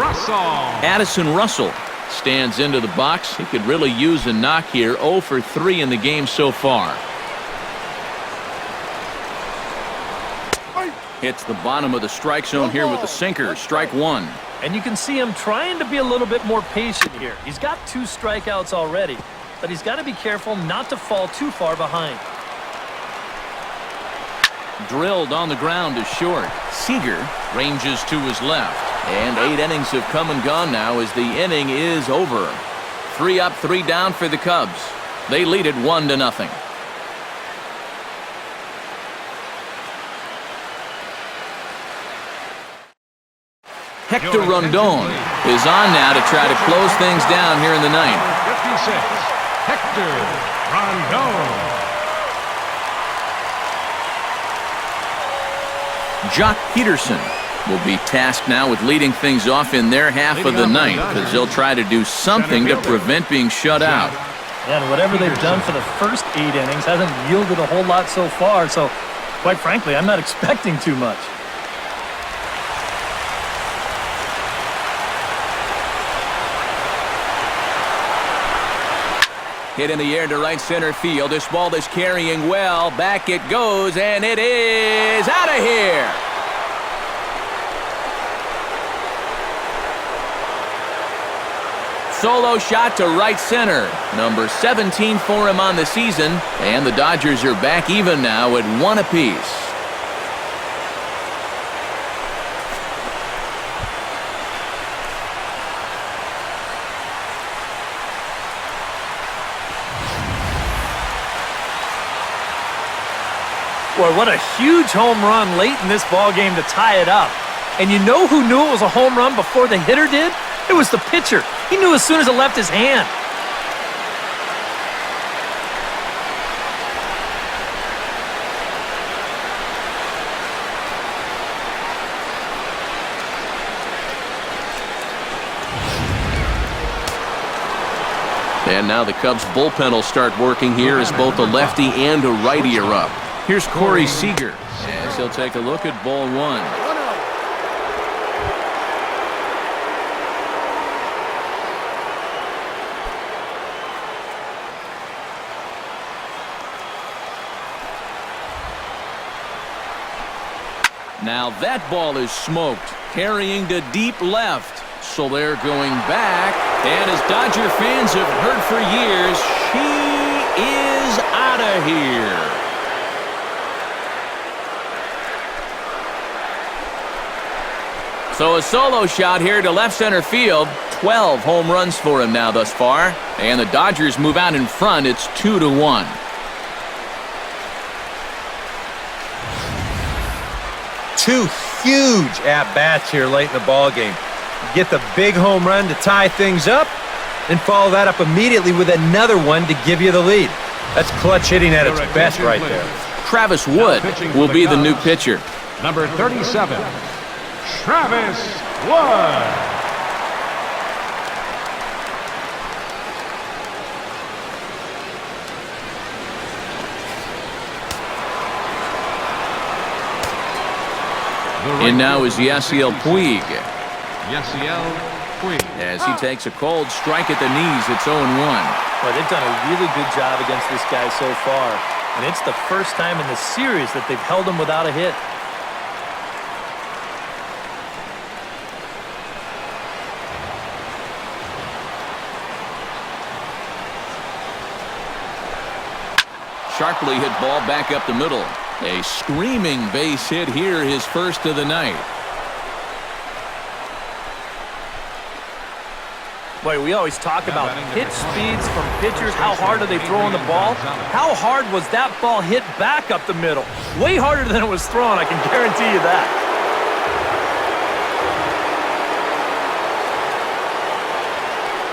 Russell. Addison Russell stands into the box. He could really use a knock here. 0 for 3 in the game so far. Hits the bottom of the strike zone here with the sinker. Strike 1. And you can see him trying to be a little bit more patient here. He's got 2 strikeouts already, but he's got to be careful not to fall too far behind. Drilled on the ground to short. Seager ranges to his left. And 8 innings have come and gone now as the inning is over. 3 up, 3 down for the Cubs. They lead it 1-0. Hector Rondon is on now to try to close things down here in the ninth. 56, Hector Rondon. Jock Peterson will be tasked now with leading things off in their half of the ninth because they'll try to do something to prevent being shut out. And whatever they've done for the first 8 innings hasn't yielded a whole lot so far, so quite frankly, I'm not expecting too much. Hit in the air to right center field. This ball is carrying well. Back it goes, and it is out of here. Solo shot to right center. Number 17 for him on the season. And the Dodgers are back even now at 1 apiece. Boy, what a huge home run late in this ballgame to tie it up. And you know who knew it was a home run before the hitter did? It was the pitcher. He knew as soon as it left his hand. And now the Cubs bullpen will start working here as both a lefty and a righty are up. Here's Corey Seager as he'll take a look at ball 1. Now that ball is smoked, carrying to deep left. So they're going back, and as Dodger fans have heard for years, she is out of here. So a solo shot here to left center field. 12 home runs for him now thus far, and the Dodgers move out in front. It's 2-1. Two huge at-bats here late in the ballgame. Get the big home run to tie things up, and follow that up immediately with another one to give you the lead. That's clutch hitting at its best right there. Travis Wood will be the new pitcher. Number 37, Travis Wood. And now is Yasiel Puig. Yasiel Puig. As he takes a cold strike at the knees, it's 0-1. Well, they've done a really good job against this guy so far. And it's the first time in the series that they've held him without a hit. Sharply hit ball back up the middle. A screaming base hit here, his first of the night. Boy, we always talk about pitch speeds from pitchers. How hard are they throwing the ball? How hard was that ball hit back up the middle? Way harder than it was thrown, I can guarantee you that.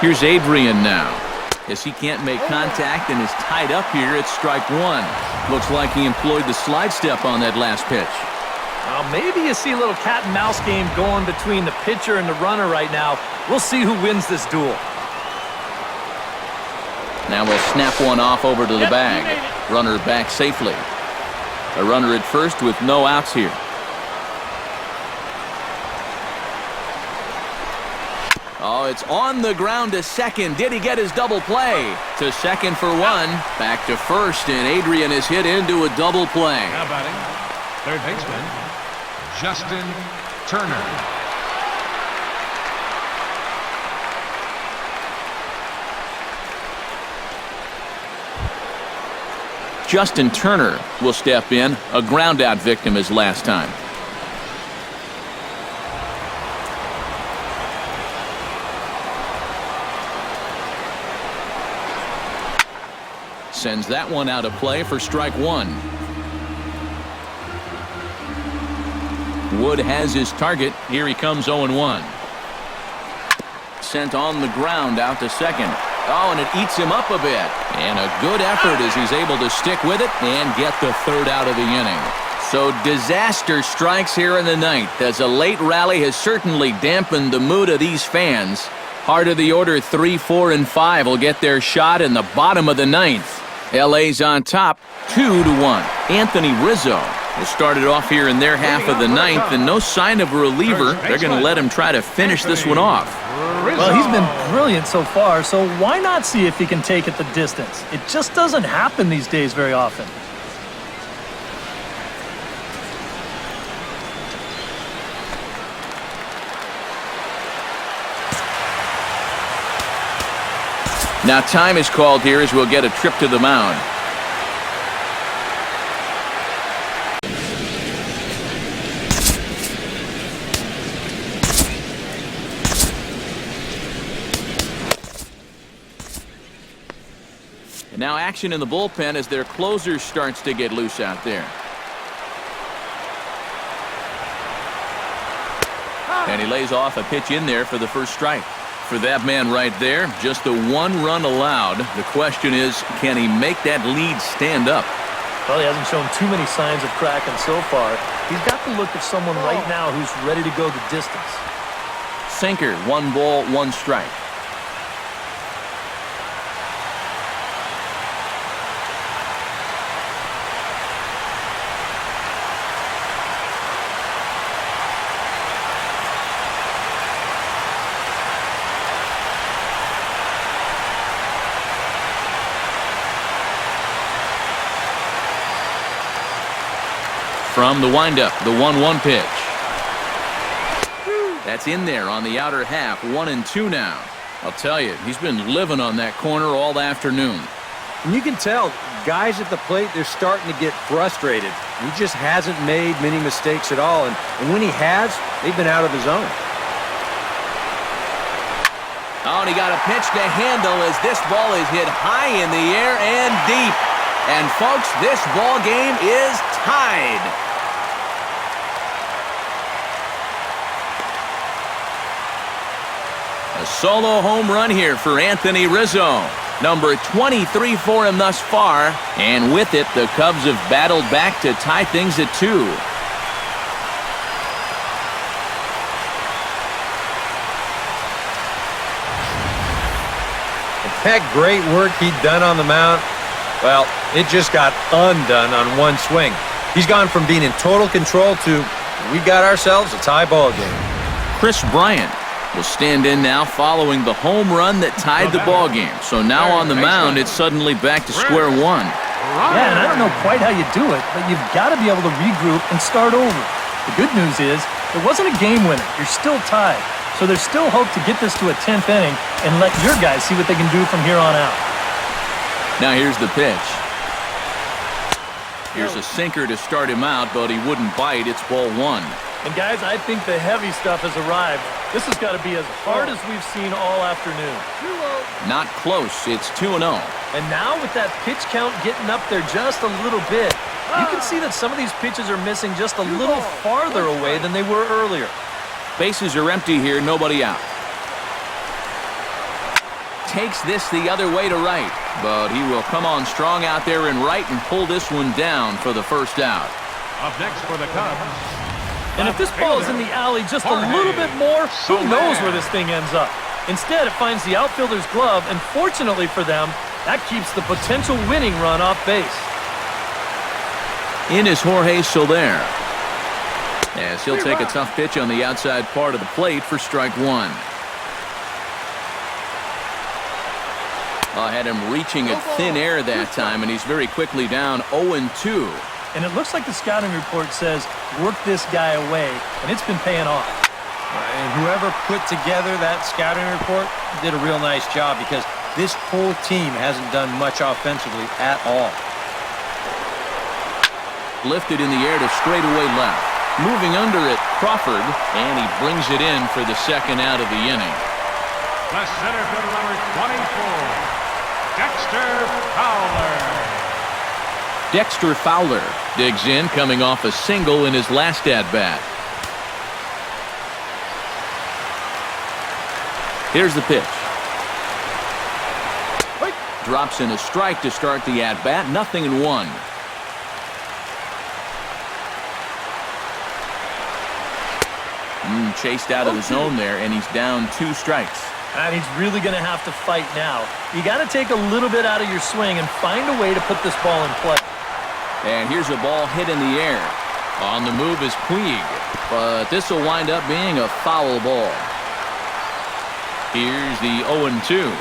Here's Adrian now. As he can't make contact and is tied up here, it's strike 1. Looks like he employed the slide step on that last pitch. Well, maybe you see a little cat and mouse game going between the pitcher and the runner right now. We'll see who wins this duel. Now we'll snap one off over to the bag. Runner back safely. A runner at first with no outs here. Oh, it's on the ground to second. Did he get his double play? To second for one. Back to first, and Adrian is hit into a double play. Now batting, third baseman, Justin Turner. Justin Turner will step in, a groundout victim as last time. Sends that one out of play for strike one. Wood has his target. Here he comes 0-1. Sent on the ground out to second. Oh, and it eats him up a bit. And a good effort as he's able to stick with it and get the third out of the inning. So disaster strikes here in the ninth as a late rally has certainly dampened the mood of these fans. Heart of the order 3, 4, and 5 will get their shot in the bottom of the ninth. LA's on top 2-1. Anthony Rizzo will start it off here in their half of the ninth, and no sign of a reliever. They're going to let him try to finish this one off. Well, he's been brilliant so far, so why not see if he can take it the distance? It just doesn't happen these days very often. Now time is called here as we'll get a trip to the mound. And now action in the bullpen as their closer starts to get loose out there. And he lays off a pitch in there for the first strike. For that man right there, just the one run allowed. The question is, can he make that lead stand up? Well, he hasn't shown too many signs of cracking so far. He's got the look of someone right now who's ready to go the distance. Sinker, 1 ball, 1 strike. From the windup, the 1-1 pitch. That's in there on the outer half, 1-2 now. I'll tell you, he's been living on that corner all afternoon. And you can tell, guys at the plate, they're starting to get frustrated. He just hasn't made many mistakes at all, and when he has, they've been out of the zone. Oh, and he got a pitch to handle as this ball is hit high in the air and deep. And folks, this ball game is tied. A solo home run here for Anthony Rizzo. Number 23 for him thus far. And with it, the Cubs have battled back to tie things at 2. That great work he'd done on the mound, well, it just got undone on one swing. He's gone from being in total control to we got ourselves a tie ball game. Chris Bryant will stand in now following the home run that tied the ball game. So now on the mound, it's suddenly back to square one. Yeah, and I don't know quite how you do it, but you've got to be able to regroup and start over. The good news is it wasn't a game winner. You're still tied. So there's still hope to get this to a 10th inning and let your guys see what they can do from here on out. Now here's the pitch. Here's a sinker to start him out, but he wouldn't bite. It's ball 1. And guys, I think the heavy stuff has arrived. This has got to be as hard as we've seen all afternoon. Not close. It's 2-0. And now with that pitch count getting up there just a little bit, you can see that some of these pitches are missing just a little farther away than they were earlier. Bases are empty here, nobody out. Takes this the other way to right, but he will come on strong out there in right and pull this one down for the first out. Up next for the Cubs, And if this ball is in the alley just a little bit more, who knows where this thing ends up. Instead, it finds the outfielder's glove, and fortunately for them, that keeps the potential winning run off base. In is Jorge Soler, as he'll take a tough pitch on the outside part of the plate for strike one. Had him reaching at thin air that time, and he's very quickly down 0-2. And it looks like the scouting report says, work this guy away, and it's been paying off. And whoever put together that scouting report did a real nice job, because this whole team hasn't done much offensively at all. Lifted in the air to straightaway left. Moving under it, Crawford, and he brings it in for the second out of the inning. The center fielder, number 24, Dexter Fowler. Dexter Fowler digs in, coming off a single in his last at-bat. Here's the pitch. Drops in a strike to start the at-bat. 0-1. Chased out of the zone there, and he's down 2 strikes. And he's really going to have to fight now. You got to take a little bit out of your swing and find a way to put this ball in play. And here's a ball hit in the air. On the move is Puig, but this will wind up being a foul ball. Here's the 0-2.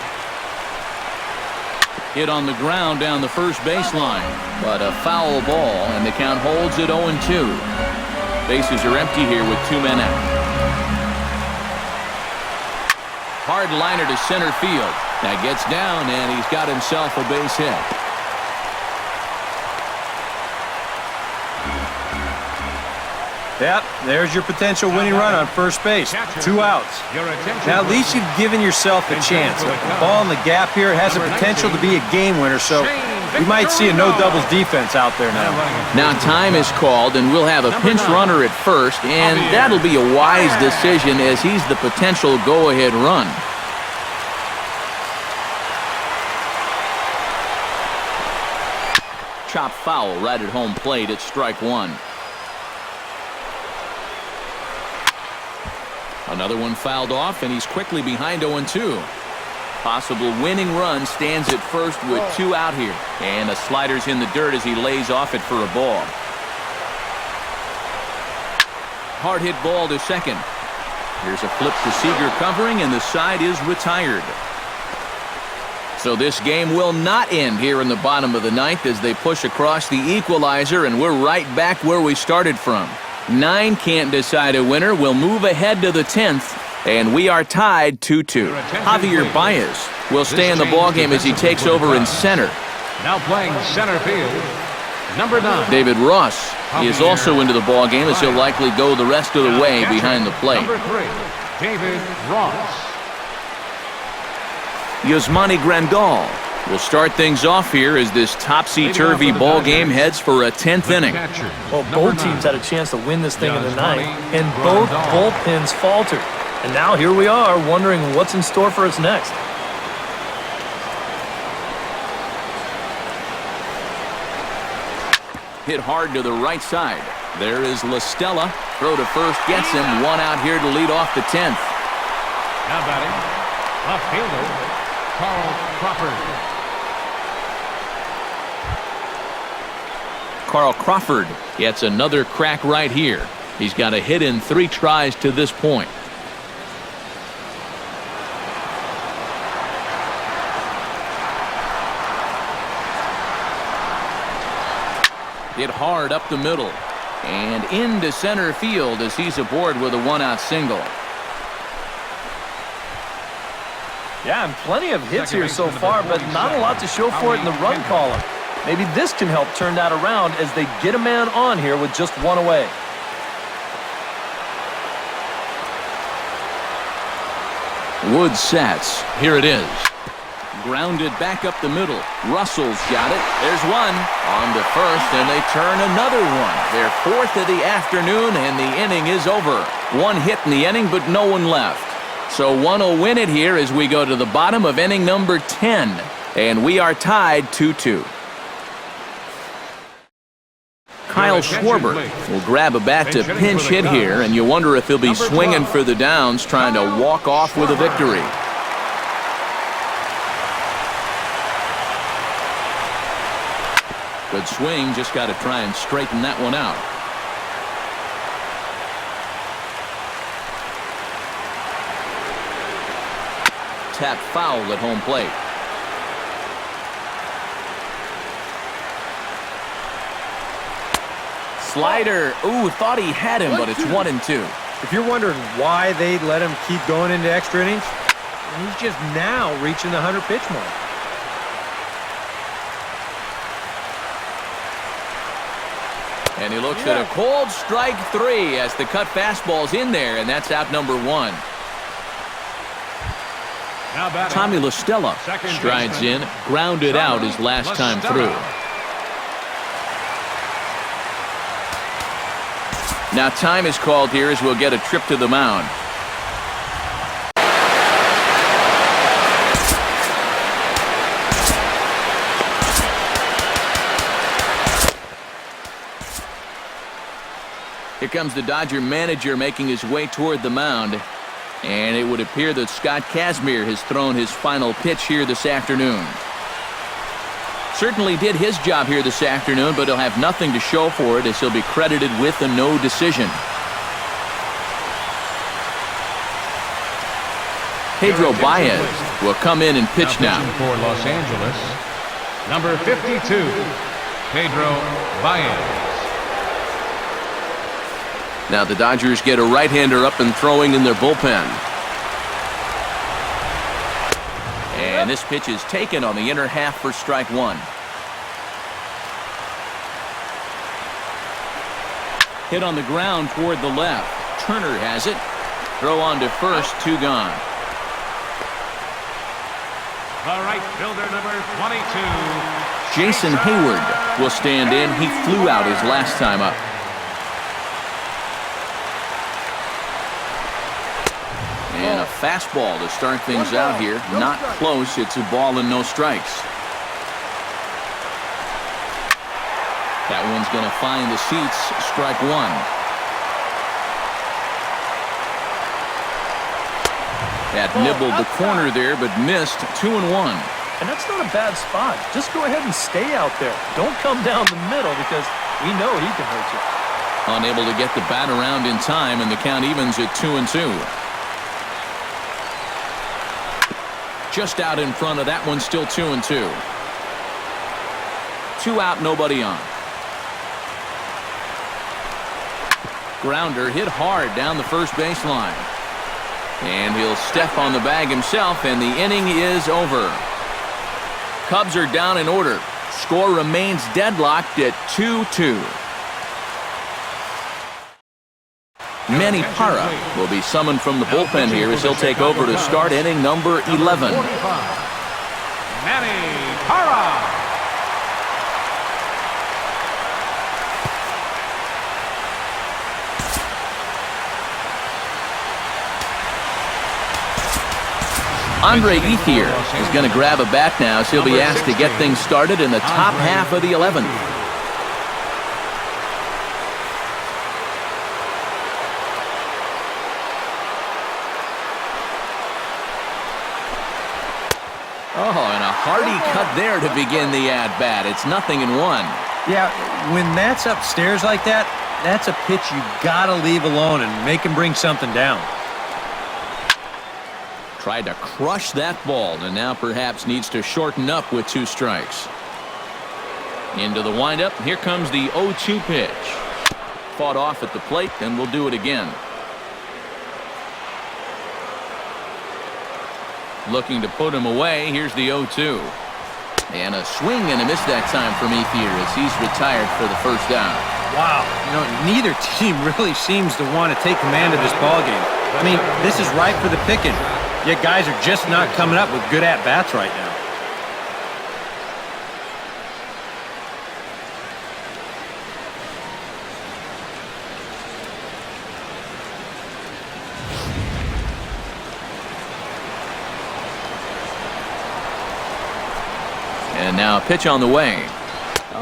Hit on the ground down the first baseline, but a foul ball, and the count holds at 0-2. Bases are empty here with 2 men out. Hard liner to center field. That gets down, and he's got himself a base hit. Yep, there's your potential winning run on first base. 2 outs. Now, at least you've given yourself a chance. The ball in the gap here has the potential to be a game winner, so we might see a no-doubles defense out there now. Now time is called, and we'll have a pinch runner at first, and that'll be a wise decision as he's the potential go-ahead run. Chop foul right at home plate at strike one. Another one fouled off, and he's quickly behind 0-2. Possible winning run stands at first with 2 out here. And a slider's in the dirt as he lays off it for a ball. Hard hit ball to second. Here's a flip to Seager covering, and the side is retired. So this game will not end here in the bottom of the 9th as they push across the equalizer, and we're right back where we started from. 9 can't decide a winner. We'll move ahead to the 10th, and we are tied 2-2. Javier Baez will stay in the ballgame as he takes over in center. Now playing center field, number 9. David Ross is also into the ballgame as he'll likely go the rest of the way behind the plate. Number 3, David Ross. Yasmani Grandal will start things off here as this topsy-turvy ball game heads for a 10th inning. Well, both teams had a chance to win this thing in the 9th, and both bullpens faltered. And now here we are wondering what's in store for us next. Hit hard to the right side. There is La Stella. Throw to first gets him. 1 out here to lead off the 10th. Now batting, left fielder, Carl Crawford. Carl Crawford gets another crack right here. He's got a hit in 3 tries to this point. Hit hard up the middle and into center field as he's aboard with a 1-out single. Yeah, and plenty of hits here so far, but not a lot to show for it in the run column. Maybe this can help turn that around as they get a man on here with just 1 away. Wood sets. Here it is. Grounded back up the middle. Russell's got it. There's 1 on to first, and they turn another one. Their 4th of the afternoon, and the inning is over. 1 hit in the inning, but no one left. So 1 will win it here as we go to the bottom of inning number 10, and we are tied 2-2. Kyle Schwarber will grab a bat to pinch hit here, and you wonder if he'll be swinging for the downs, trying to walk off with a victory. Good swing, just got to try and straighten that one out. Tap foul at home plate. Slider. Ooh, thought he had him, but it's 1-2. If you're wondering why they let him keep going into extra innings, he's just now reaching the 100-pitch mark. And he looks at a cold strike 3 as the cut fastball's in there, and that's out number 1. Tommy La Stella strides in, grounded out his last time through. Now time is called here as we'll get a trip to the mound. Here comes the Dodger manager making his way toward the mound. And it would appear that Scott Kazmir has thrown his final pitch here this afternoon. Certainly did his job here this afternoon, but he'll have nothing to show for it as he'll be credited with a no decision. Pedro Baez will come in and pitch now. For Los Angeles, number 52, Pedro Baez. Now the Dodgers get a right-hander up and throwing in their bullpen. And this pitch is taken on the inner half for strike 1. Hit on the ground toward the left. Turner has it. Throw on to first, 2 gone. The right fielder, number 22. Jason Hayward will stand in. He flew out his last time up. And a fastball to start things out here. Not close. It's a ball and no strikes. That one's going to find the seats. Strike 1. That nibbled the corner there, but missed. 2-1. And that's not a bad spot. Just go ahead and stay out there. Don't come down the middle because we know he can hurt you. Unable to get the bat around in time, and the count evens at 2-2. Just out in front of that one, still 2-2. 2 out, nobody on. Grounder hit hard down the first baseline. And he'll step on the bag himself, and the inning is over. Cubs are down in order. Score remains deadlocked at 2-2. Manny Parra will be summoned from the bullpen here as he'll take over to start inning number 11. Manny Parra. Andre Ethier is going to grab a bat now, so he'll be asked to get things started in the top half of the 11th. Oh, and a hearty cut there to begin the at-bat. It's 0-1. Yeah, when that's upstairs like that, that's a pitch you got to leave alone and make him bring something down. Tried to crush that ball, and now perhaps needs to shorten up with 2 strikes. Into the windup. Here comes the 0-2 pitch. Fought off at the plate, and we'll do it again. Looking to put him away. Here's the 0-2. And a swing and a miss that time from Ethier as he's retired for the first down. Wow. You know, neither team really seems to want to take command of this ballgame. I mean, this is ripe for the picking. Yet guys are just not coming up with good at-bats right now. And now a pitch on the way.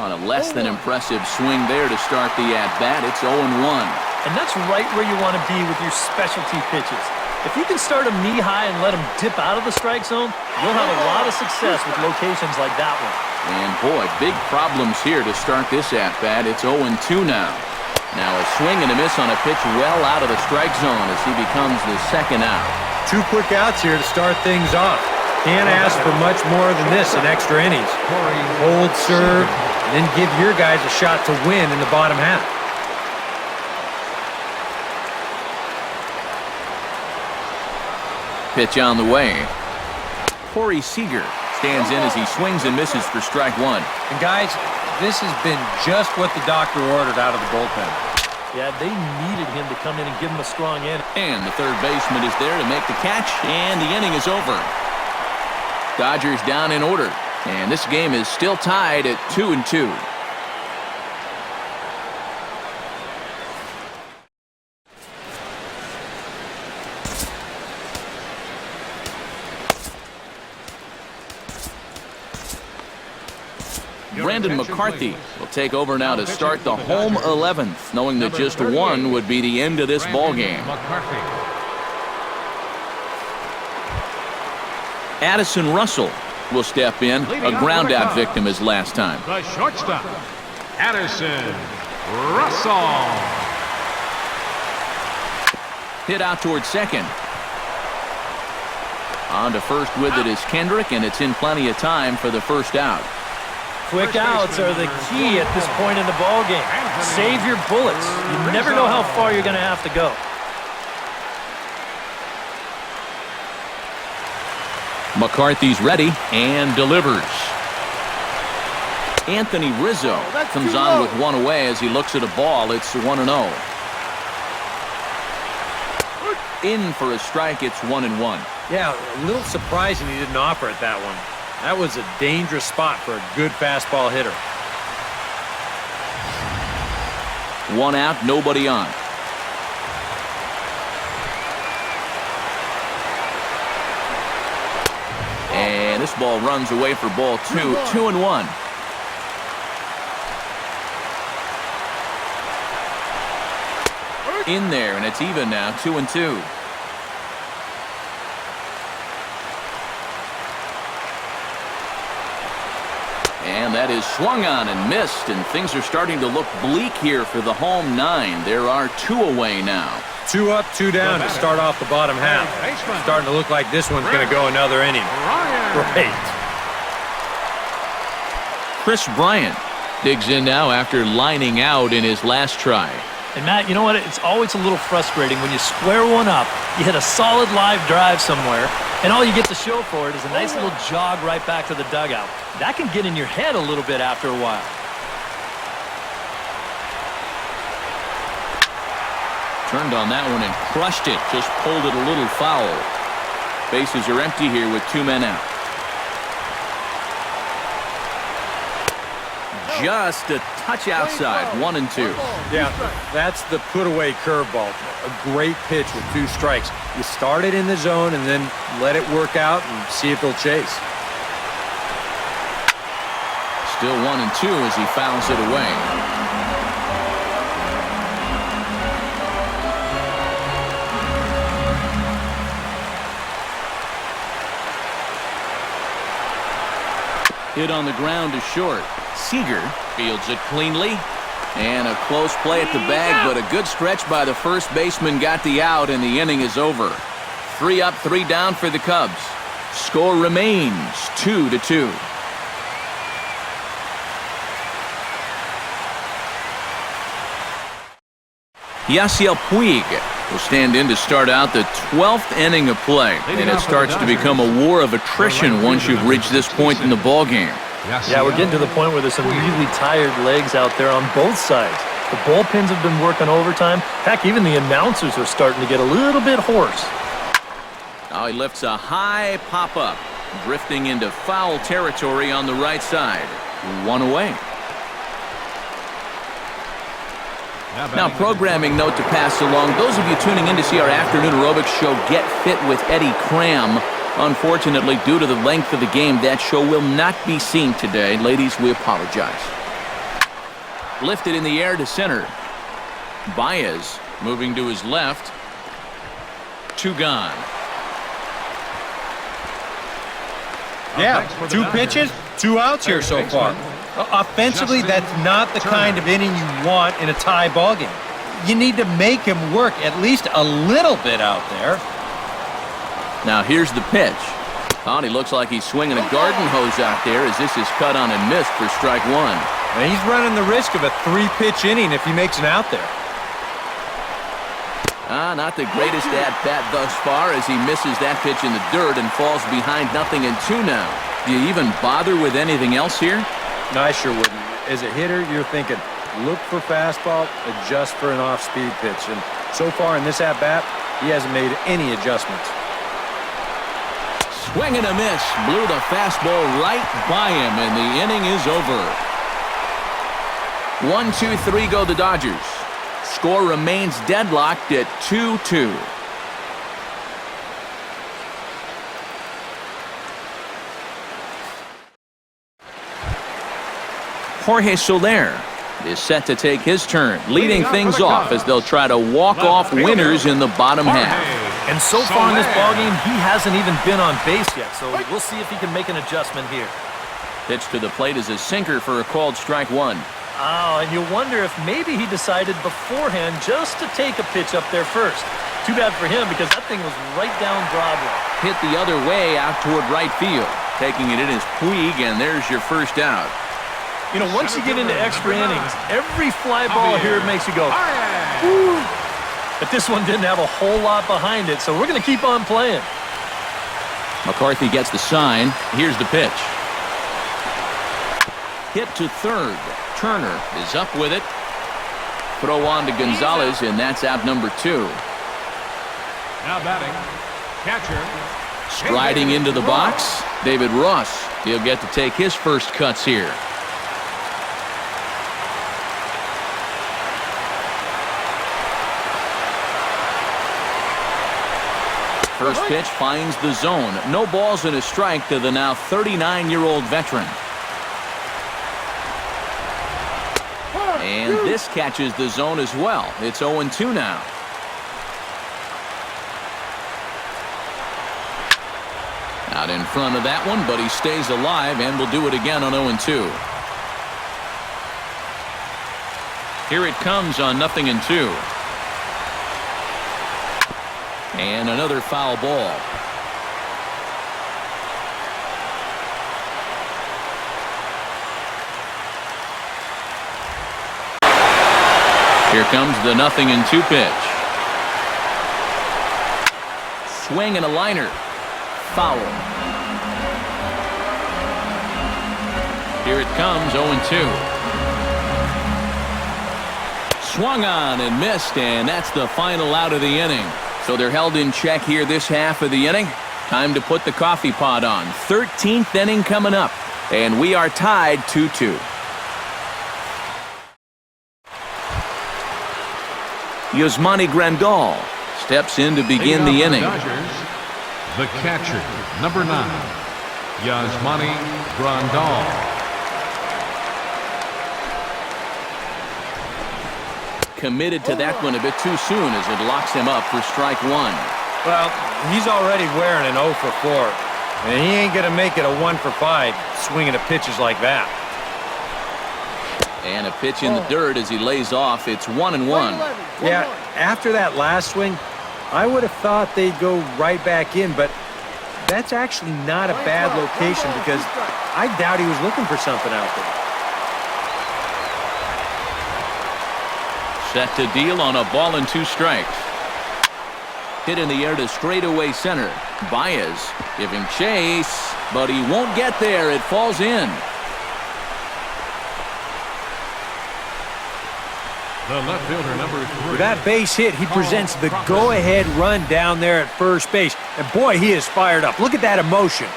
On a less than impressive swing there to start the at-bat. It's 0-1. And that's right where you want to be with your specialty pitches. If you can start them knee-high and let them dip out of the strike zone, you'll have a lot of success with locations like that one. And boy, big problems here to start this at-bat. It's 0-2 now. Now a swing and a miss on a pitch well out of the strike zone as he becomes the second out. 2 quick outs here to start things off. Can't ask for much more than this in extra innings. Hold, serve, and then give your guys a shot to win in the bottom half. Pitch on the way. Corey Seager stands in as he swings and misses for strike 1. And guys, this has been just what the doctor ordered out of the bullpen. Yeah, they needed him to come in and give him a strong inning. And the third baseman is there to make the catch, and the inning is over. Dodgers down in order, and this game is still tied at 2-2. Brandon McCarthy will take over now to start the home 11th, knowing that just one would be the end of this ball game. Addison Russell will step in, a ground-out victim as last time. The shortstop, Addison Russell. Hit out towards second. On to first with it is Kendrick, and it's in plenty of time for the first out. Quick outs are the key at this point in the ball game. Save your bullets. You never know how far you're going to have to go. McCarthy's ready and delivers. Anthony Rizzo comes on with one away as he looks at a ball. It's 1-0. In for a strike. It's 1-1. Yeah, a little surprising he didn't offer it that one. That was a dangerous spot for a good fastball hitter. 1 out, nobody on. And this ball runs away for ball 2. 2-1. In there, and it's even now, 2-2. And that is swung on and missed, and things are starting to look bleak here for the home 9. There are 2 away now. 2 up, 2 down to start off the bottom half. Starting to look like this one's going to go another inning. Great. Chris Bryant digs in now after lining out in his last try. And Matt, you know what? It's always a little frustrating when you square one up, you hit a solid live drive somewhere, and all you get to show for it is a nice little jog right back to the dugout. That can get in your head a little bit after a while. Turned on that one and crushed it. Just pulled it a little foul. Bases are empty here with 2 men out. Just a touch outside, 1-2. Yeah, that's the put-away curveball. A great pitch with 2 strikes. You start it in the zone and then let it work out and see if he'll chase. Still 1-2 as he fouls it away. Hit on the ground to short. Seager fields it cleanly. And a close play at the bag, but a good stretch by the first baseman got the out, and the inning is over. 3 up, 3 down for the Cubs. Score remains 2-2. Yasiel Puig will stand in to start out the 12th inning of play, and it starts to become a war of attrition once you've reached this point in the ballgame. Yeah, we're getting to the point where there's some really tired legs out there on both sides. The bullpens have been working overtime. Heck, even the announcers are starting to get a little bit hoarse. Now he lifts a high pop-up, drifting into foul territory on the right side. 1 away. Now, programming note to pass along. Those of you tuning in to see our afternoon aerobics show, Get Fit with Eddie Cram. Unfortunately, due to the length of the game, that show will not be seen today. Ladies, we apologize. Lifted in the air to center. Baez moving to his left. 2 gone. Yeah, 2 pitches, 2 outs here so far. Offensively, that's not the kind of inning you want in a tie ball game. You need to make him work at least a little bit out there. Now here's the pitch. Oh, and he looks like he's swinging a garden hose out there as this is cut on and missed for strike 1. And he's running the risk of a 3-pitch inning if he makes an out there. Not the greatest at-bat thus far as he misses that pitch in the dirt and falls behind 0-2 now. Do you even bother with anything else here? No, I sure wouldn't. As a hitter, you're thinking, look for fastball, adjust for an off-speed pitch. And so far in this at-bat, he hasn't made any adjustments. Swing and a miss. Blew the fastball right by him, and the inning is over. 1-2-3 go the Dodgers. Score remains deadlocked at 2-2. Jorge Soler is set to take his turn, leading things off as they'll try to walk off winners in the bottom half. And so far in this ballgame, he hasn't even been on base yet, so we'll see if he can make an adjustment here. Pitch to the plate is a sinker for a called strike 1. Oh, and you wonder if maybe he decided beforehand just to take a pitch up there first. Too bad for him because that thing was right down Broadway. Hit the other way out toward right field. Taking it in is Puig, and there's your first out. You know, once you get into extra innings, every fly ball here makes you go, woo. But this one didn't have a whole lot behind it, so we're going to keep on playing. McCarthy gets the sign. Here's the pitch. Hit to third. Turner is up with it. Throw on to Gonzalez, and that's out number 2. Now batting, catcher. Striding into the box, David Ross. He'll get to take his first cuts here. First pitch finds the zone. No balls and a strike to the now 39-year-old veteran. And this catches the zone as well. It's 0-2 now. Out in front of that one, but he stays alive and will do it again on 0-2. Here it comes on 0-2. And another foul ball. Here comes the 0-2 pitch. Swing and a liner. Foul. Here it comes, 0-2. Swung on and missed, and that's the final out of the inning. So they're held in check here this half of the inning. Time to put the coffee pot on. 13th inning coming up, and we are tied 2-2. Yasmani Grandal steps in to begin the inning. Dodgers, the catcher, number 9, Yasmani Grandal. Committed to that one a bit too soon as it locks him up for strike 1. Well, he's already wearing an 0 for 4. And he ain't going to make it a 1 for 5 swinging at pitches like that. And a pitch in the dirt as he lays off. It's 1-1. Yeah, after that last swing, I would have thought they'd go right back in, but that's actually not a bad location because I doubt he was looking for something out there. Set to deal on a ball and 2 strikes. Hit in the air to straightaway center. Baez giving chase, but he won't get there. It falls in. The left fielder, number 3. With that base hit, he presents the go-ahead run down there at first base. And boy, he is fired up. Look at that emotion.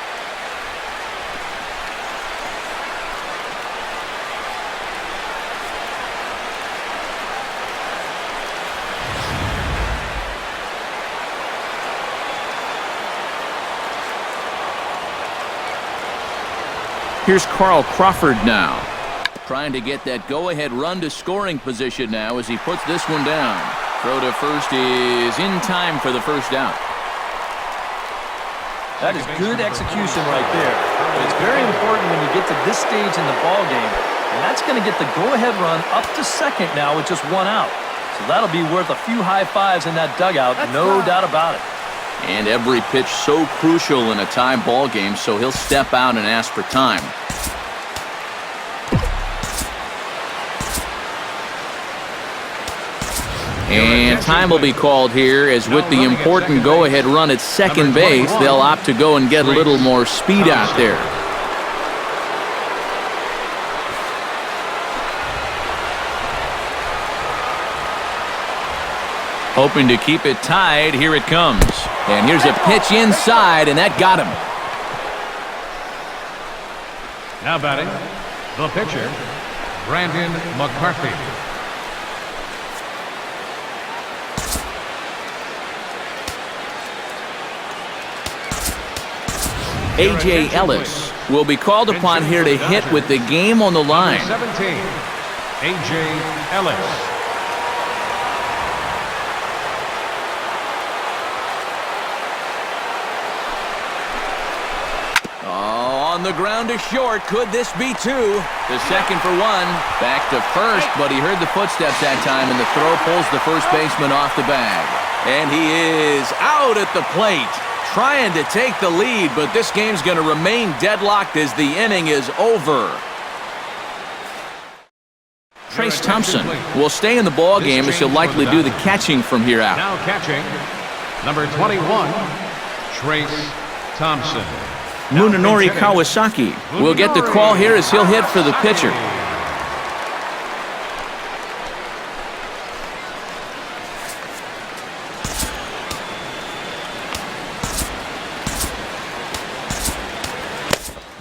Here's Carl Crawford now. Trying to get that go-ahead run to scoring position now as he puts this one down. Throw to first is in time for the first out. That is good execution right there. It's very important when you get to this stage in the ball game, and that's going to get the go-ahead run up to second now with just one out. So that'll be worth a few high fives in that dugout, no doubt about it. And every pitch so crucial in a tie ball game, so he'll step out and ask for time. And time will be called here, as with the important go-ahead run at second base, they'll opt to go and get a little more speed out there. Hoping to keep it tied, here it comes. And here's a pitch inside, and that got him. Now batting, the pitcher, Brandon McCarthy. A.J. Ellis will be called upon here to hit with the game on the line. Number 17, A.J. Ellis. On the ground to short. Could this be two? The second for one. Back to first, but he heard the footsteps that time, and the throw pulls the first baseman off the bag. And he is out at the plate, trying to take the lead, but this game's going to remain deadlocked as the inning is over. Trace Thompson will stay in the ball game as he'll likely do the catching from here out. Now catching, number 21, Trace Thompson. Munenori Kawasaki will get the call here as he'll hit for the pitcher.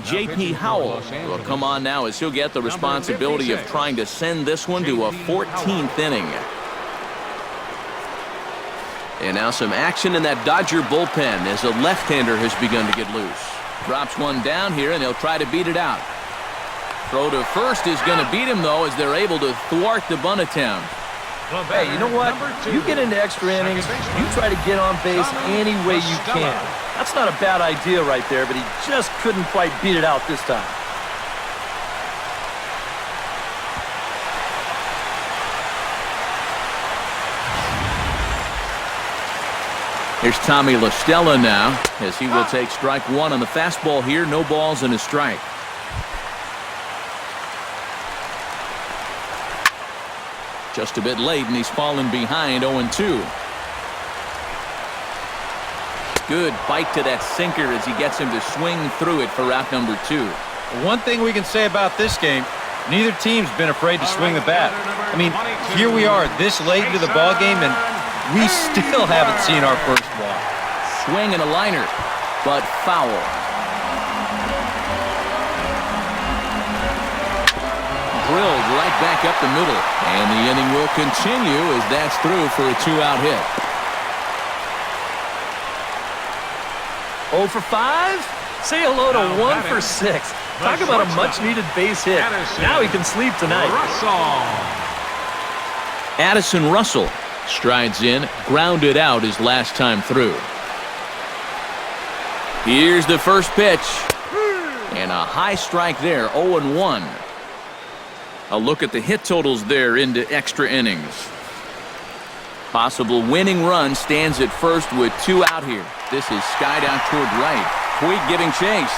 J.P. Howell will come on now as he'll get the responsibility of trying to send this one to a 14th inning. And now some action in that Dodger bullpen as a left-hander has begun to get loose. Drops one down here, and they'll try to beat it out. Throw to first is going to beat him, though, as they're able to thwart the bunt attempt. Hey, you know what? You get into extra innings, you try to get on base any way you can. That's not a bad idea right there, but he just couldn't quite beat it out this time. Here's Tommy La Stella now, as he will take strike one on the fastball here. No balls and a strike. Just a bit late, and he's fallen behind 0-2. Good bite to that sinker as he gets him to swing through it for out number 2. One thing we can say about this game, neither team's been afraid to swing the bat. I mean, here we are this late into the ball game, and we still haven't seen our first walk. Swing and a liner, but foul. Drilled right back up the middle, and the inning will continue as that's through for a 2-out hit. 0 for 5? Say hello to 1 for 6. Talk about a much-needed base hit. Now he can sleep tonight. Addison Russell strides in, grounded out his last time through. Here's the first pitch. And a high strike there, 0-1. A look at the hit totals there into extra innings. Possible winning run stands at first with 2 out here. This is skied out toward right. Puig giving chase.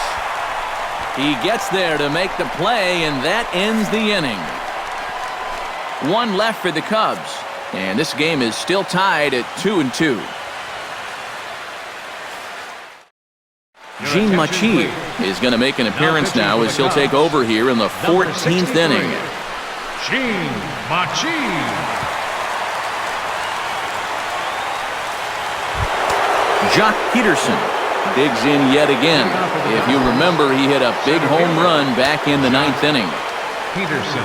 He gets there to make the play, and that ends the inning. 1 left for the Cubs, and this game is still tied at 2-2. Gene Machi is going to make an appearance now as he'll take over here in the 14th inning. Gene Machi. Jock Peterson digs in yet again. If you remember, he hit a big home run back in the 9th inning. Peterson.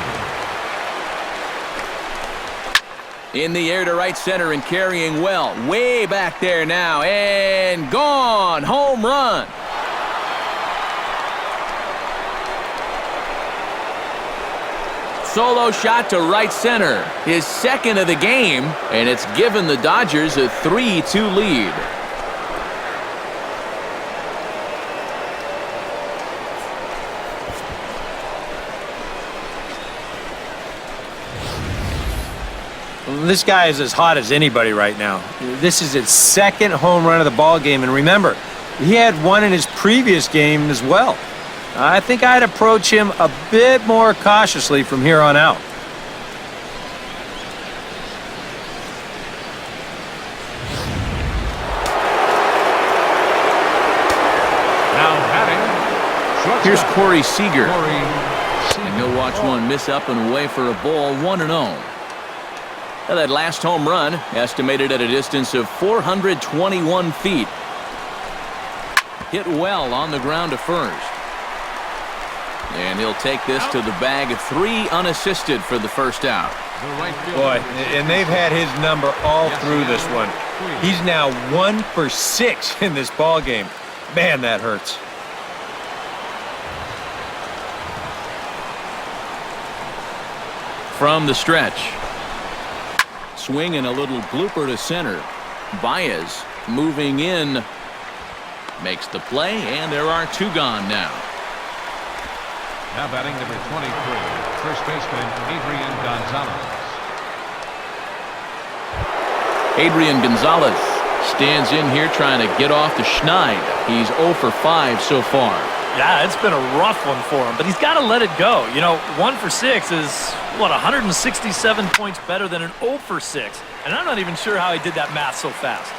In the air to right center and carrying well. Way back there now. And gone. Home run. solo shot to right center. His second of the game, and it's given the Dodgers a 3-2 lead. This guy is as hot as anybody right now. This is his second home run of the ball game, and remember, he had one in his previous game as well. I think I'd approach him a bit more cautiously from here on out. Now batting, shortstop. Here's Corey Seager. Corey And he'll watch one miss up and away for a ball, 1-0. Now that last home run, estimated at a distance of 421 feet. Hit well on the ground to first. And he'll take this to the bag, 3 unassisted for the first out. The right fielder. Boy, and they've had his number all through this one. He's now 1 for 6 in this ball game. Man, that hurts. From the stretch. Swing and a little blooper to center. Baez moving in. Makes the play, and there are 2 gone now. Now batting number 23, first baseman Adrian Gonzalez. Adrian Gonzalez stands in here trying to get off the schneid. He's 0 for 5 so far. Yeah, it's been a rough one for him, but he's got to let it go. You know, 1 for 6 is, what, 167 points better than an 0 for 6. And I'm not even sure how he did that math so fast.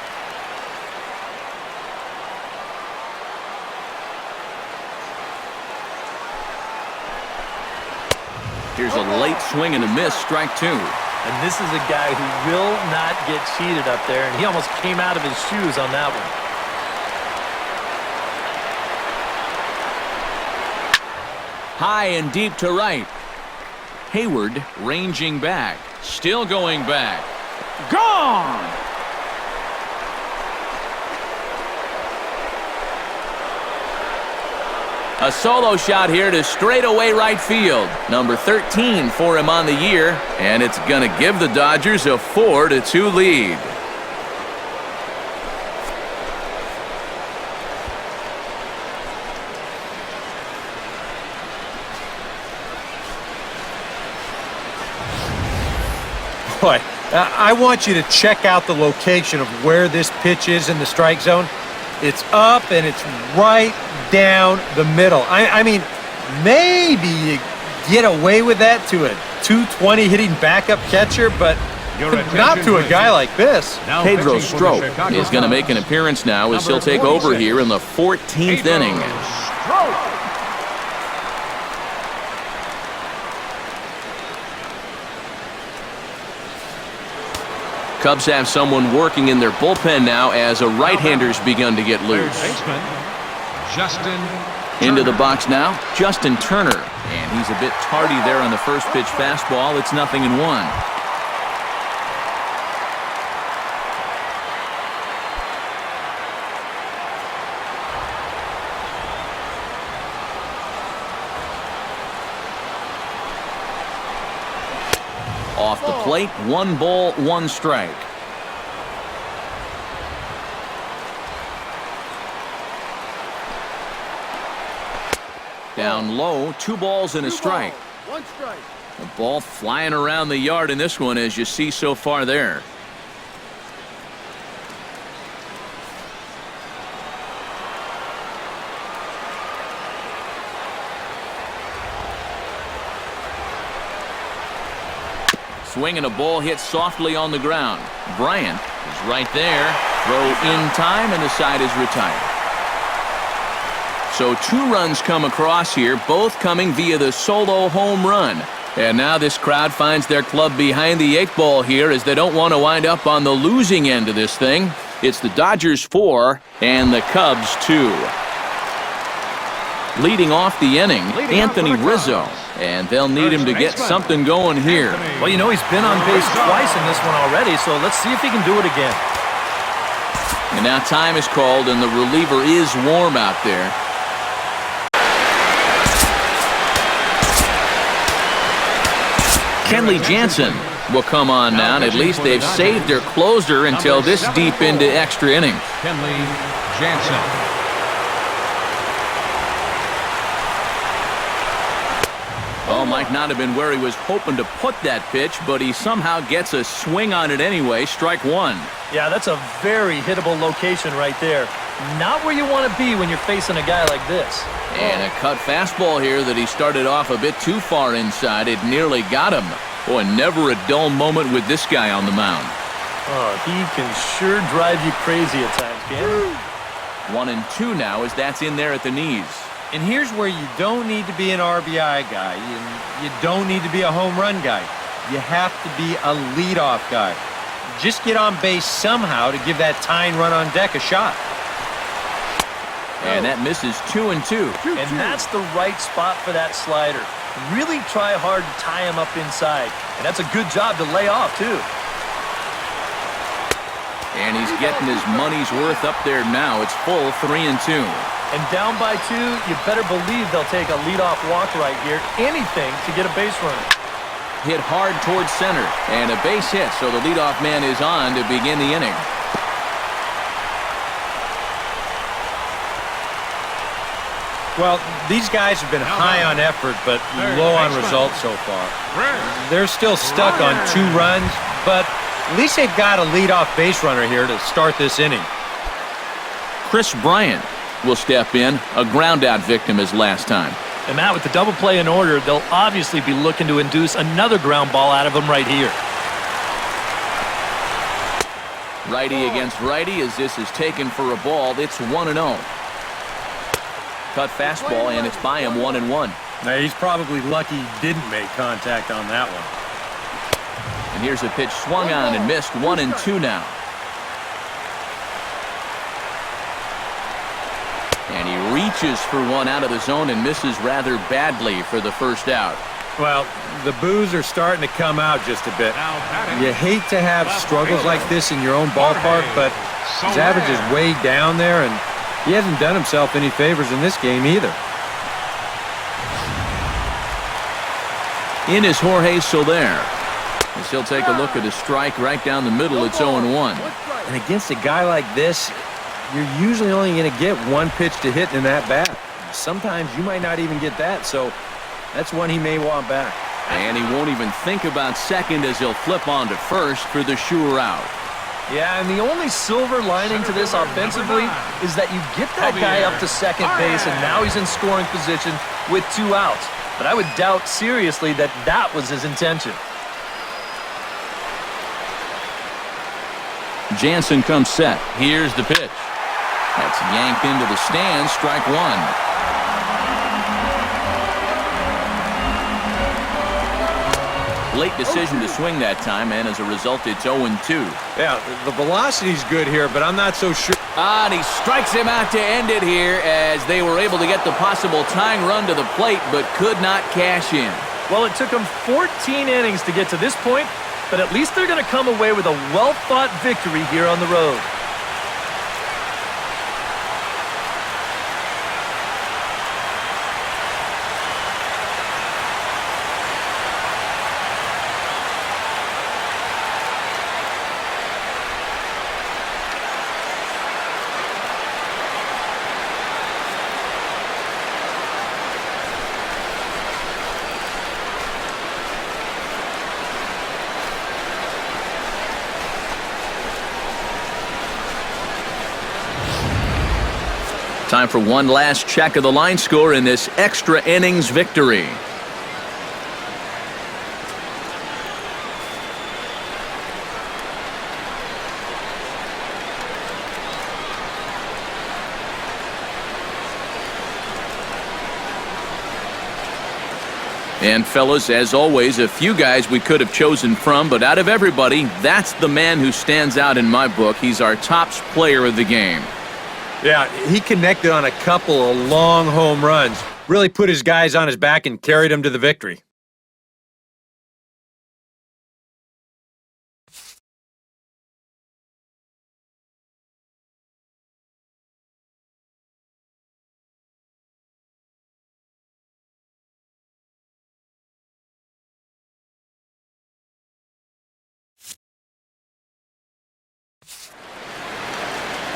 Here's a late swing and a miss, strike 2. And this is a guy who will not get cheated up there, and he almost came out of his shoes on that one. High and deep to right. Hayward ranging back. Still going back. Gone! A solo shot here to straightaway right field. Number 13 for him on the year, and it's going to give the Dodgers a 4-2 lead. Boy, I want you to check out the location of where this pitch is in the strike zone. It's up and it's right down the middle. I mean, maybe you get away with that to a 220 hitting backup catcher, but not to a guy like this. Now Pedro pitching for the Strop Chicago is going to make an Cubs. appearance now as he'll Number take over 46. here in the 14th Pedro inning. Strop. Cubs have someone working in their bullpen now as a right-hander's begun to get Third loose. baseman Justin Into the Turner. box now, Justin Turner. And he's a bit tardy there on the first pitch fastball. It's 0-1. Off the plate, 1 ball, 1 strike. Down low, 2 balls and a strike. 1 strike. The ball flying around the yard in this one, as you see so far there. Swing and a ball hit softly on the ground. Bryant is right there. Throw in time, and the side is retired. So 2 runs come across here, both coming via the solo home run. And now this crowd finds their club behind the 8 ball here, as they don't want to wind up on the losing end of this thing. It's the Dodgers 4 and the Cubs 2. Leading off the inning, Anthony Rizzo. And they'll need him to get something going here. Well, you know, he's been on base twice in this one already, so let's see if he can do it again. And now time is called, and the reliever is warm out there. Kenley Jansen will come on now, and at least they've saved their closer until this deep into extra innings. Kenley Jansen. Oh, might not have been where he was hoping to put that pitch, but he somehow gets a swing on it anyway. Strike one. Yeah, that's a very hittable location right there. Not where you want to be when you're facing a guy like this. And a cut fastball here that he started off a bit too far inside. It nearly got him. Boy, never a dull moment with this guy on the mound. Oh, he can sure drive you crazy at times, can't he? 1-2 now as that's in there at the knees. And here's where you don't need to be an RBI guy. You don't need to be a home run guy. You have to be a leadoff guy. Just get on base somehow to give that tying run on deck a shot. And that misses 2-2. And that's the right spot for that slider. Really try hard to tie him up inside. And that's a good job to lay off, too. And he's getting his money's worth up there now. It's full 3-2. And down by 2, you better believe they'll take a leadoff walk right here. Anything to get a base runner. Hit hard towards center. And a base hit, so the leadoff man is on to begin the inning. Well, these guys have been high on effort, but low on results so far. They're still stuck on 2 runs, but at least they've got a leadoff base runner here to start this inning. Chris Bryant will step in, a ground-out victim as last time. And Matt, with the double play in order, they'll obviously be looking to induce another ground ball out of him right here. Righty against righty as this is taken for a ball. It's 1-0. Cut fastball, and it's by him 1-1. Now, he's probably lucky he didn't make contact on that one. And here's a pitch swung on and missed. 1-2 now. And he reaches for one out of the zone and misses rather badly for the first out. Well, the boos are starting to come out just a bit. You hate to have struggles like this in your own ballpark, but his average is way down there, and he hasn't done himself any favors in this game either. In is Jorge Soler. As he'll take a look at a strike right down the middle. It's 0-1. And against a guy like this, you're usually only going to get one pitch to hit in that bat. Sometimes you might not even get that, so that's one he may want back. And he won't even think about second as he'll flip on to first for the sure out. Yeah, and the only silver lining to this offensively is that you get that guy up to second base, and now he's in scoring position with 2 outs. But I would doubt seriously that that was his intention. Jansen comes set. Here's the pitch. That's yanked into the stands. Strike one. Late decision to swing that time, and as a result, it's 0-2. Yeah, the velocity's good here, but I'm not so sure. And he strikes him out to end it here as they were able to get the possible tying run to the plate, but could not cash in. Well, it took them 14 innings to get to this point, but at least they're going to come away with a well-fought victory here on the road. Time for one last check of the line score in this extra innings victory. And fellas, as always, a few guys we could have chosen from, but out of everybody, that's the man who stands out in my book. He's our top player of the game. Yeah, he connected on a couple of long home runs. Really put his guys on his back and carried them to the victory.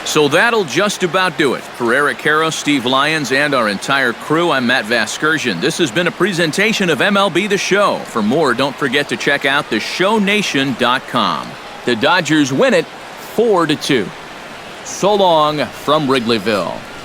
So that'll just about do it. For Eric Caro, Steve Lyons, and our entire crew, I'm Matt Vasgersian. This has been a presentation of MLB The Show. For more, don't forget to check out theshownation.com. The Dodgers win it 4-2. So long from Wrigleyville.